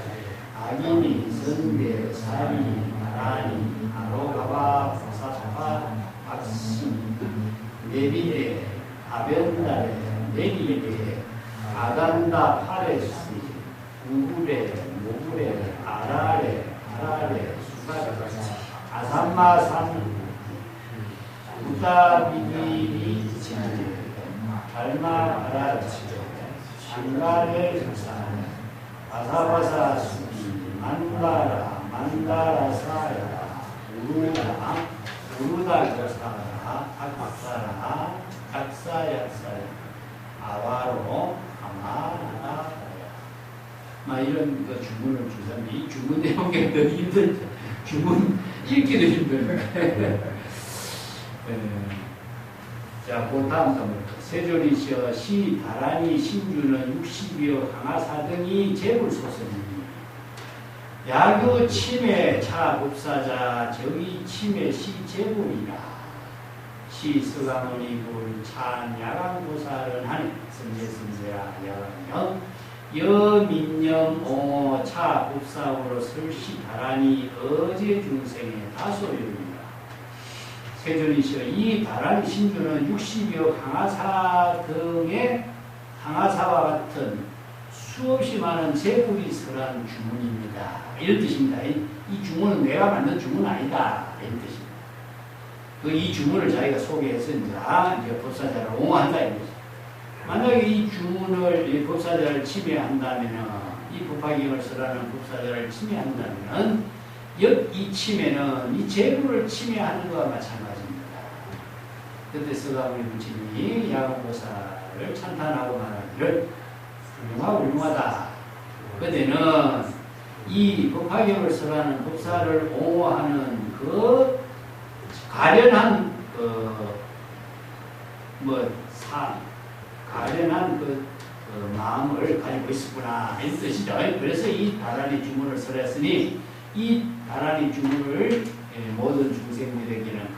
아기니, 선대, 사리, 나라니, 아로가바, 보사사바, 박시, 네비레, 아변다레, 네리레, 아간다, 파레스, 구구레, 모구레, 아라레, 수가레, 아산마, 산, 우다비비리, 달마, 아라치, 장가레, 산, 바사바사, 수비, 만다라, 사야, 우루다, 사라, 악사라, 각사야, 아와로, 아마나, 이런 그 주문을 주사면 이 주문 내용이 더 힘들죠. 주문 읽기도 힘들어요. 자, 그 다음 단부터. 세조리시여 시 다란이 신주는 60여 강하사 등이 재물소설이니 야교 침해 차 법사자 정의 침해 시 재물이라 시 서가모니 불찬 야간고사를 하니 선제선제야 야간영 여민영 옹호 차 법사으로 설시 다란이 어제 중생의 다소요입니다. 세존이시여 이 다란이 신주는 60여 강하사 등의 강하사와 같은 수없이 많은 재물이 설한 주문입니다. 이런 뜻입니다. 이 주문은 내가 만든 주문 아니다. 이런 뜻입니다. 이 주문을 자기가 소개해서 이제 법사자를 옹호한다. 이런 뜻입니다. 만약에 이 주문을 이 법사자를 침해한다면 이 법화경을 설하는 법사자를 침해한다면 이 침해는 이 재물을 침해하는 것과 마찬가지입니다. 그때 서가모니 부처님이 야간보살을 찬탄하고 말하기를 훌륭하다. 그때는 이 법화경을 설하는 법사를 옹호하는 그 가련한 가련한 마음을 가지고 있었구나 이런 뜻이죠. 그래서 이 다란이 주문을 설했으니 이 다란이 주문을 모든 중생들에게는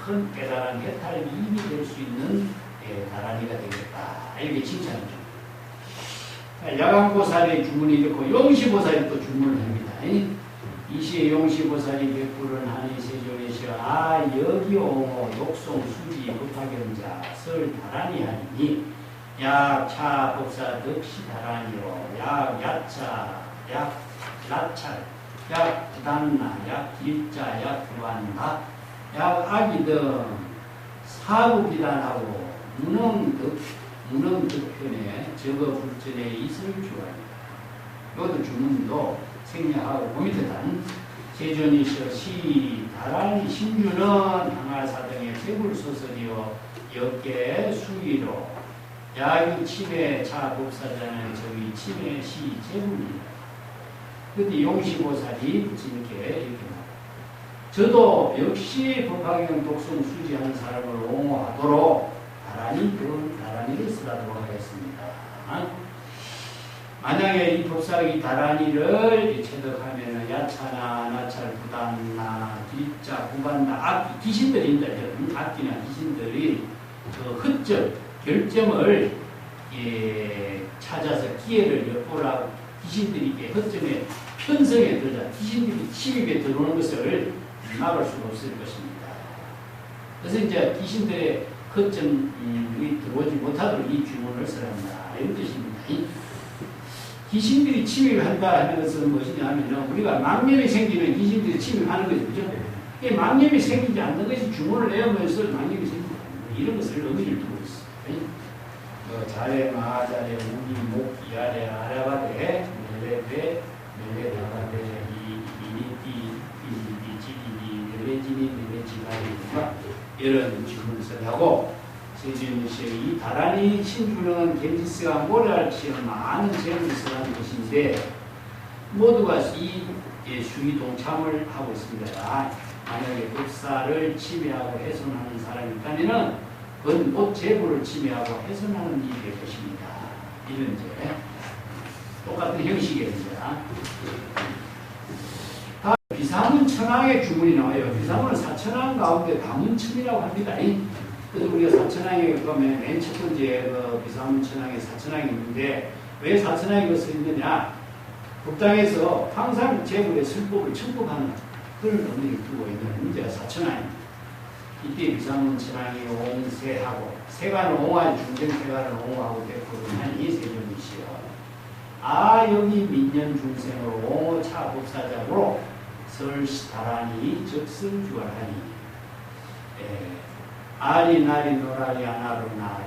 큰 깨달은 해탈의 힘이 될 수 있는 다란이가 되겠다. 이렇게 칭찬이죠. 야간보살의 주문이 있고 용시보살이 또 주문을 합니다. 이시에 용시보살이 백불은 하니 세존이시여 여기 옹호 욕송 수지 법화경자 설 다란이 하니 약차 법사 덕시 다란이로 야차 약라찰 약단나 약길자 약구한나 약악이 등 사구비단하고 문흥득편에 적어불전에 이슬 주하니라. 이것도 주문도 생략하고 그 밑에 단 세존이시여 시 다란이 신주는 항하사등의 재불소설이요 역계 수위로 야유 침해 차 법사자는 저기 침해 시 재불이다. 그런데 용시보살이 부처님께 이렇게 말합니다. 저도 역시 법화경 독송 수지하는 사람을 옹호하도록 다란이를 쓰도록 하겠습니다. 만약에 이 법사의 다란이를 체득하면 야차나 나찰 부단나 길자 구반나 귀신들입니다. 악기나 귀신들이 그 흑점 결점을 찾아서 기회를 엿보라고 귀신들이 흑점에 편성에 들자 귀신들이 침입에 들어오는 것을 막을 수가 없을 것입니다. 그래서 이제 귀신들의 흑점이 들어오지 못하도록 이 주문을 설한다. 이런 뜻입니다. 귀신들이 침입한다 하는 것은 무엇이냐 하면 우리가 망념이 생기면 귀신들이 침입하는 거죠. 그죠? 이 망념이 생기지 않는 것이 주문을 내으면서 망념이 생긴다. 이런 것을 의미를 두고 있어요. 자레 마자레 우리 목 이아레 아라바레 멜레베 멜레다바레 이니띠 이지디디 멜레지니 멜레지가리 이런 주문을 하고 세존이시여 이 다란이 신주는 겐지스가 모래알처럼 많은 재물을 설하는 것인데 모두가 이 수위 동참을 하고 있습니다. 만약에 법사를 침해하고 훼손하는 사람이 있다면은 그건 곧 재물을 침해하고 훼손하는 일이 될 것입니다. 이런 이제 똑같은 형식의 문제야. 비사문 천왕의 주문이 나와요. 비사문은 사천왕 가운데 다문천이라고 합니다. 그래서 우리가 사천왕에 보면 맨 첫 번째 그 비사문 천왕에 사천왕이 있는데 왜 사천왕이 것을 있느냐? 법당에서 항상 재물의 슬법을 청법하는 그런 의미를 두고 있는 문제가 사천왕입니다. 이때 비사문 천왕이 옹세하고 세간을 옹호하니 중생세간을 옹호하고 대표를 하니 세존이시여. 아 여기 민년 중생으로 옹호차 법사자로 설다라니 적승주하니 아리 나리 노라리 아나로 나리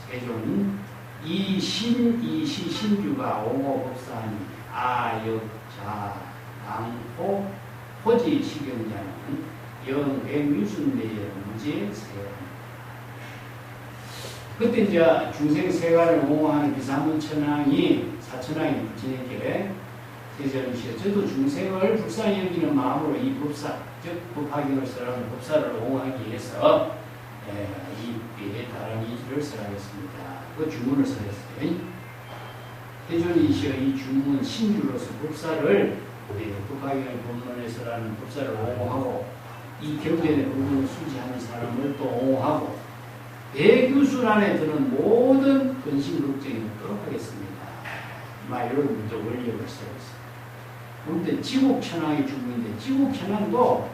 세존 이시 신주가 옹호법사하니 아역자 강호 호지 시경자는 영백유순내의 무제세요. 그때 이제 중생세간을 옹호하는 비사문천왕이 사천왕이 부친에게 세전이시여 저도 중생을 불쌍히 여기는 마음으로 이 법사 즉 법화경을 써라는 법사를 옹호하기 위해서 이 다른 이를 써라겠습니다. 그 주문을 써했어요. 세존이시여 이 주문 신주로서 법사를 법화경의 본문에서라는 법사를 옹호하고 이 경전의 부분을 수지하는 사람을 또 옹호하고 배규술 안에 드는 모든 근심 걱정이 없도록 하겠습니다. 이런 또 원리를 써있어요. 그런데 지국천왕이 주문인데 지국천왕도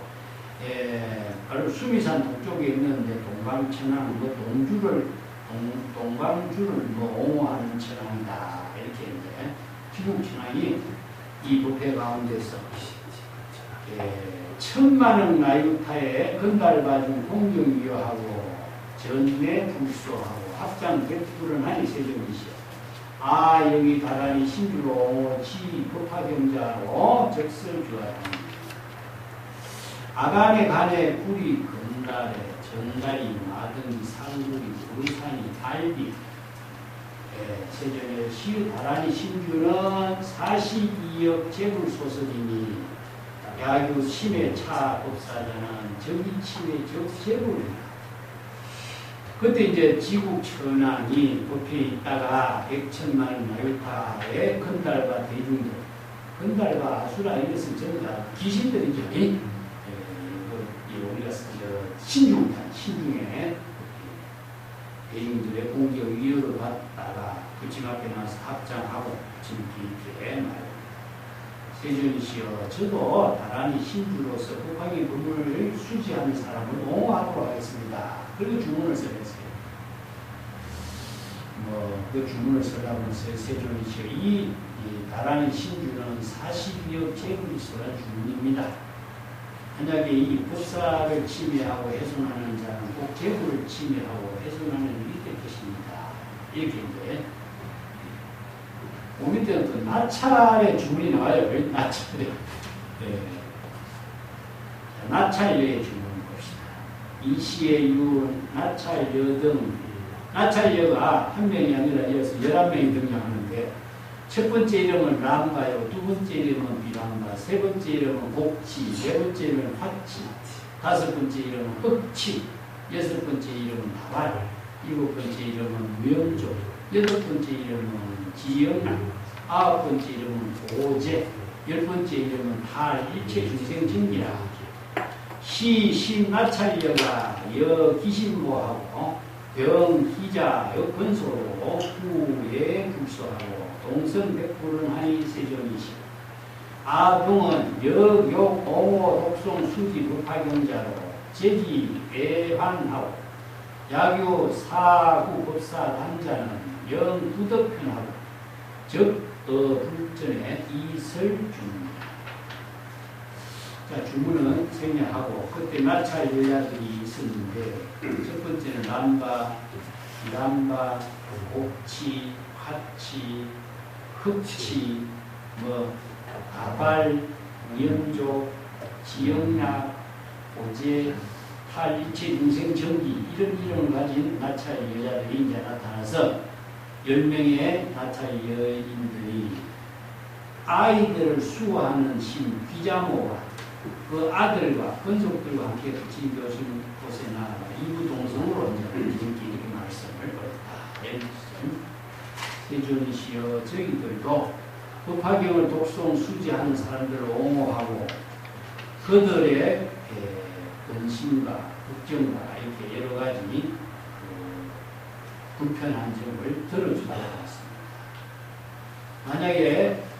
바로 수미산 동쪽에 있는 동방천왕 동방주를 옹호하는 천왕이다 이렇게 했는데 지국천왕이 이 법회 가운데서 천만억 나유타에 건달받은 공경위하고 전매 불소하고 합장 백불은 하니 세종이시여. 아 여기 다라니 신주로 지 법화경자로 적설주하니 아간의 간에 구리 건달에 전달이 마등이 상구리 불산이 달비 세전의 시 다라니 신주는 42억 재불소설이니 야규 침해 차 법사자는 저기 침해 적재불이다. 그때 이제 지국 천왕이 법회에 있다가 백천만 나유타의 건달과 대중들, 건달과 아수라 이것은 전부 다 귀신들이죠. 우리가 신중탄, 신중에 대중들의 공격 위협을 받다가 그집 앞에 나와서 합장하고 지금 이렇게 말합니다. 세존이시여 저도 다란히 신주로서 법화경 법문을 수지하는 사람을 옹호하도록 하겠습니다. 그리고 주문을 써냈어요. 그 주문을 써가면서 세존이시여 이 다란히 신주는 42억 재물이 써란 주문입니다. 만약에 이 법사를 침해하고 훼손하는 자는 꼭 재물을 침해하고 훼손하는 일이 될 것입니다. 이렇게 이제 오미때는 또 나찰의 주문이 나와요. 나찰의 나찰여의 주문을 봅시다. 이시의 유 나찰여 등 나찰여가 한 명이 아니라 이어서 11명이 등장하는데 첫 번째 이름은 람가요, 두 번째 이름은 비람가, 세 번째 이름은 복치, 네 번째 이름은 화치, 다섯 번째 이름은 흑치, 여섯 번째 이름은 다발, 일곱 번째 이름은 명조, 여덟 번째 이름은 지영나, 아홉 번째 이름은 보제, 열 번째 이름은 달, 일체 중생진기라. 시신나찰여가 여기신모하고 병희자 여건소로 후에 불소하고 동성백불은 하이 세존이시. 아동은 역욕 옹호 독송 수지 법화경자로 제기 애환하고 야교 사구 법사 단자는 영부덕편하고 불전에 이설주문입니다. 자, 주문은 생략하고 그때 나찰 여자들이 있었는데 첫 번째는 람바, 옥치, 화치, 흑치, 가발, 연조, 지영락, 오제, 탈일체 중생 정기 이런 이름을 가진 나찰 여자들이 이제 나타나서 10명의 나찰 여인들이 아이들을 수호하는 신 귀자모가 그 아들과 건속들과 함께 같이 교수님 곳에 나아가 이부 동성으로 이렇게 말씀을 드렸다. 세존이시여 저희들도 법화경을 독송 수지하는 사람들을 옹호하고 그들의 근심과 걱정과 이렇게 여러 가지 불편한 점을 들어주도록 하겠습니다. 만약에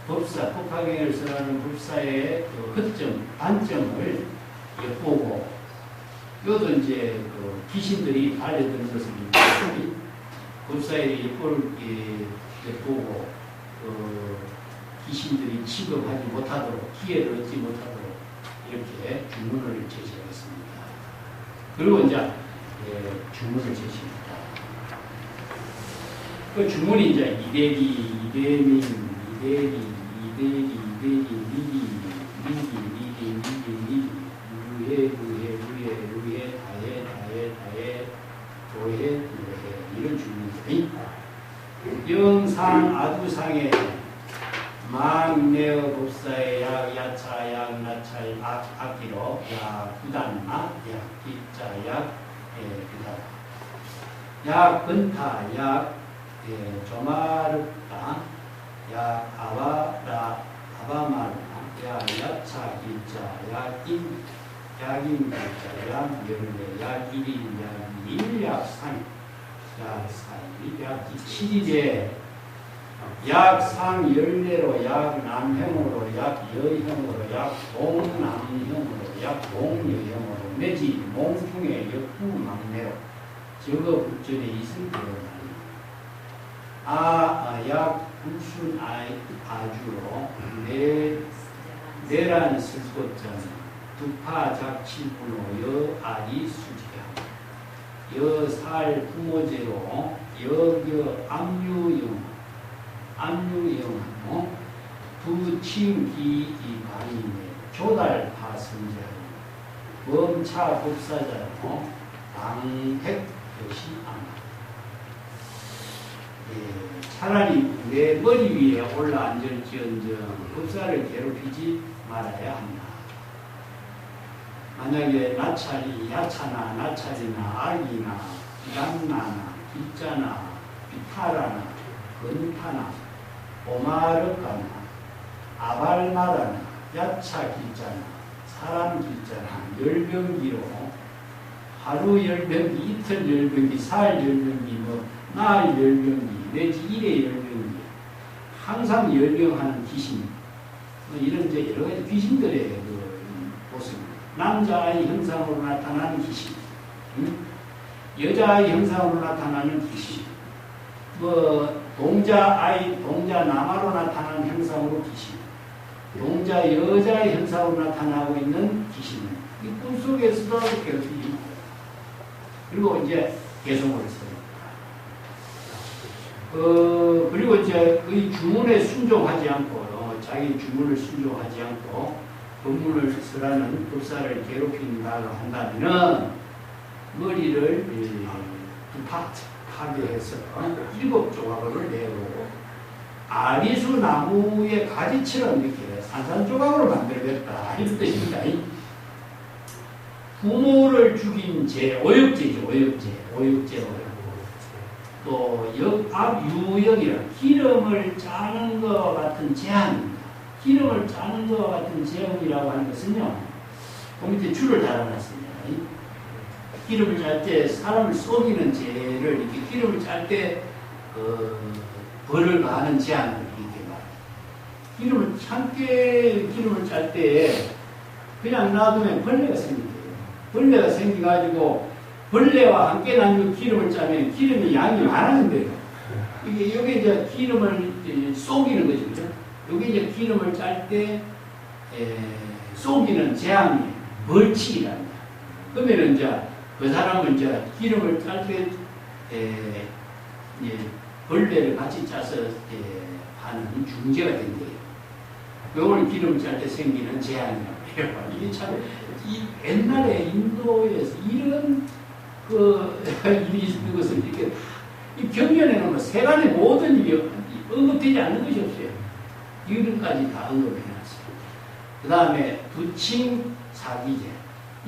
법화경을 써라는 법사의 허점, 단점을 엿보고 이것도 이제 귀신들이 달려드는 것을 법사의 엿보고 귀신들이 취급하지 못하도록 기회를 얻지 못하도록 이렇게 주문을 제시하겠습니다. 그리고 이제 주문을 제시합니다. 그 주문이 이제 이대리, 이대민, 이대리, 이대리, 이대리, 미리, 루해, 다해, 도해, 이런 주문입니다. 영상, 아두상에 망내어 법사의 야차, 나찰, 악기로 구단마, 기자, 구단, 근타, 조마르다, 아바마르다, 야차, 기자, 약인 기자, 열매, 일인, 일약상, 약7일에 약상 열례로 약남형으로 약여형으로 약동남형으로 약동여형으로 내지 몽중의 역부망내로 저거 불전에 이승되었나니 약불순 아주로 내란 슬꽃전 두파작칠분호 여아리 수지야 여살 부모제로 여겨 압류영 두침기이관이네 조달파선자로 범차 법사자로 방백것이 아마 차라리 내 머리 위에 올라앉을지언정 법사를 괴롭히지 말아야 한다. 만약에 나찰이 야차나 나찰이나 악이나 기란나나 기자나 비타라나 근타나 오마르까나 아발마다나 야차 기자나 사람 기자나 열병기로 하루 열병기, 이틀 열병기, 사일 열병기, 날 열병기, 내지 일의 열병기 항상 열병하는 귀신 이런 이제 여러 가지 귀신들의 모습 남자아이 형상으로 나타나는 귀신, 여자아이 형상으로 나타나는 귀신, 동자 남아로 나타나는 형상으로 귀신, 동자 여자의 형상으로 나타나고 있는 귀신, 이 꿈속에서도 괴롭히지 말아요. 그리고 이제 개성을 써요. 그리고 이제 그 주문에 순종하지 않고, 자기 주문을 순종하지 않고, 법문을 쓰라는 법사를 괴롭힌다고 한다면은 머리를 두 파괴해서 7조각을 내고 아리수 나무의 가지처럼 이렇게 산산조각으로 만들어냈다 이런 뜻입니다. 부모를 죽인 죄, 오역죄죠. 오역죄로 또 역압유역이라 기름을 짜는 것 같은 재앙입니다. 기름을 짜는 것 같은 재앙이라고 하는 것은요, 그 밑에 줄을 달아놨습니다. 기름을 짤 때 사람을 속이는 죄를 이렇게 기름을 짤 때 벌을 가하는 재앙을 이렇게 말해요. 참깨 기름을 짤 때 그냥 놔두면 벌레가 생긴대요. 벌레가 생겨가지고 벌레와 함께 난 기름을 짜면 기름이 양이 많아진대요. 이게 이제 기름을 속이는 거죠. 그죠? 여기 이제 기름을 짤 때 속이는 재앙이 벌칙이랍니다. 그러면 이제 그 사람은 이제 기름을 짤 때 벌레를 같이 짜서 하는 중재가 된대요. 요걸 기름 짤 때 생기는 재앙이라고 해요. 이게 참 옛날에 인도에서 이런 일이 있는 것을 이렇게 이 경전에 놓으면 세간의 모든 일이 언급되지 않는 것이 없어요. 이런까지 다 언급해 놨어요. 그 다음에 부칭 사기제.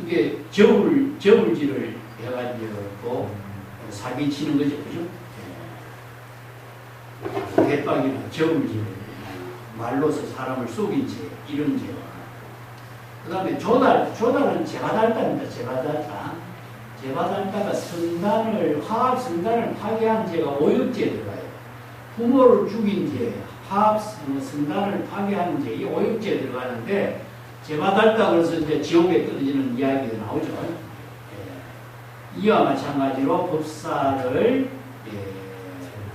이게 저울질을 해가지고 사기치는 거죠. 그죠? 대박이나 저울질, 말로서 사람을 속인 죄, 이런 죄와. 그 다음에 조달은 재바달다입니다. 재바달다가 화합 성단을 파괴한 죄가 오역죄에 들어가요. 부모를 죽인 죄, 화합 성단을 파괴한 죄, 이 오역죄에 들어가는데, 재바달다 그래서 이제 지옥에 떨어지는 이야기가 나오죠. 이와 마찬가지로 법사를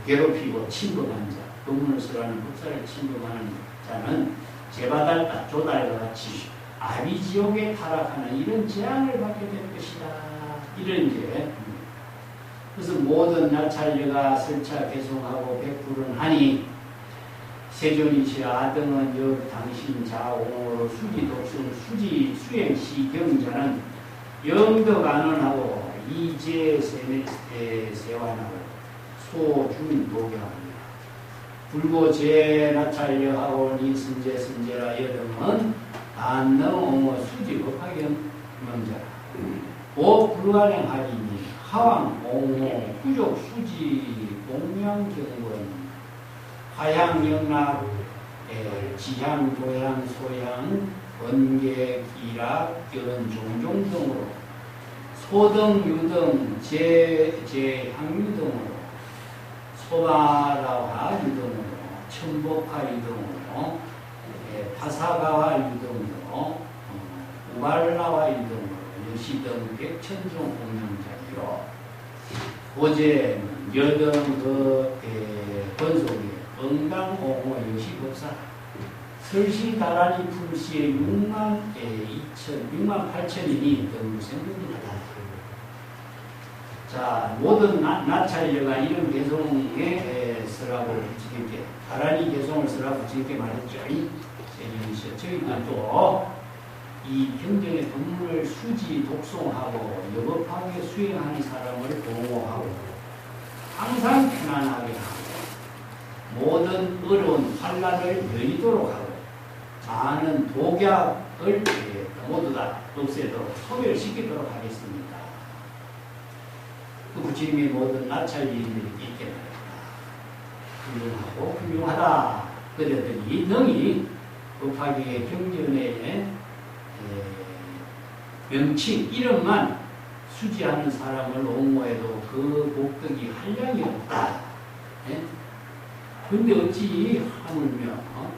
괴롭히고 침범한 자, 법문을 설하는 법사를 침범하는 자는 재바달다, 조달과 같이 아비지옥에 타락하는 이런 재앙을 받게 될 것이다. 이런 죄. 그래서 모든 나찰녀가 설차 개송하고 백불은 하니 세존이시 아등은 여 당신 자옹으로 수지 독성 수지 수행시 경자는 영덕 안원하고 이제 세완하고 소중 도경합니다. 불고 제 나찰녀하고 니 선제 선제라 여름은 안능 옹어 수지 법하경 명자라. 오 불가량하리니 하왕 옹호 후족 수지 공양경권 화양영락 지향 도양 소양 번개 기락 결은 종종 등으로 소등 유등 제향유 등으로 소바라와 유등으로 천복화 유등으로 파사가와 유등으로 우발라와 유등으로 여시등 백천종 공명자리로 어제는 여등 번속에 응당옹호 여시법사 설시 다라니 풀시에 6만 8천인이 등무생분이다. 자, 모든 나찰녀가 이런 개송에 쓰라고 부처님께 다라니 개송을 쓰라고 부처님께 말했죠. 저희들도 이 경전의 법문을 수지 독송하고 여법하게 수행하는 사람을 보호하고 항상 편안하게 하고 모든 어려운 환란을 여의도록 하고 많은 독약을 모두 다 없애도록 소멸시키도록 하겠습니다. 그 부처님의 모든 나찰일들이 있게 말입니다. 훌륭하고 훌륭하다. 그랬더니 능히 법화기의 경전의 명칭, 이름만 수지하는 사람을 옹호해도 그 복덕이 한량이 없다. 근데 어찌 하물며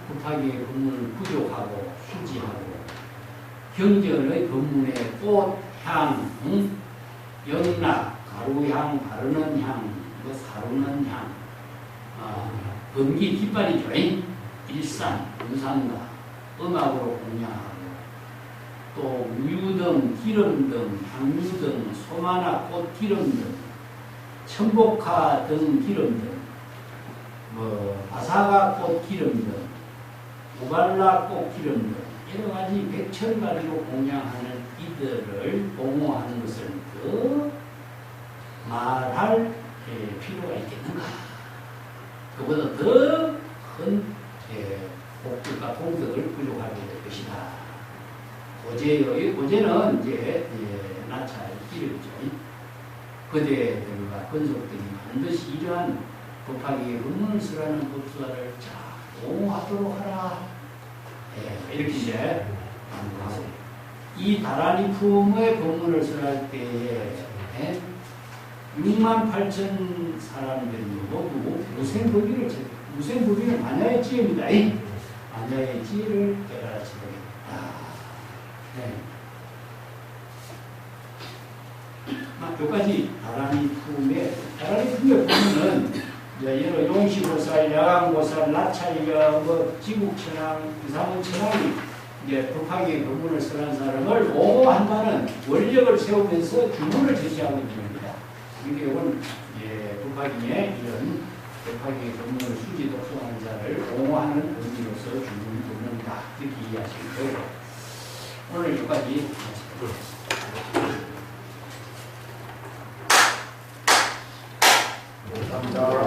법화기의 법문을 부족하고 수지하고 경전의 법문에 꽃, 향, 영락, 가루향, 바르는 향, 사루는 향, 금기 깃발이죠. 일산, 음산가, 음악으로 공양하고 또 우유등, 기름등, 향유등, 소마나 꽃 기름등, 천복화 등 기름등, 바사가 꽃 기름등, 우발라 꽃 기름등, 여러 가지 100,000가지로 공양하는 이들을 옹호하는 것을 더 말할 필요가 있겠는가? 그보다 더 큰 복덕과 공덕을 부족하게 될 것이다. 어제는 이제 나찰 기름이죠. 그대들과 건속들이 반드시 이러한 법화기의 법문을 쓰라는 법수화를 잘 옹호하도록 하라. 이렇게 이제 하고 이 다라니 품의 법문을 쓰할 때에 68,000 사람들이 모두 무생법인을 만야의 지혜입니다. 만야의 지혜를 깨달아지겠다. 여기까지 다라니 품의 법문은 여러 용시보살, 야광보살, 나찰녀, 지국천왕, 이상원천왕이 이제 법화기의 법문을 쓰는 사람을 옹호한다는 원력을 세우면서 주문을 제시하고 있는 겁니다. 그러니까 이건 법화기의 이런 법화기의 법문을 수지 독송하는 자를 옹호하는 의미로서 주문을 듣는다. 이렇게 이해하시면 되고 오늘 여기까지 감사합니다.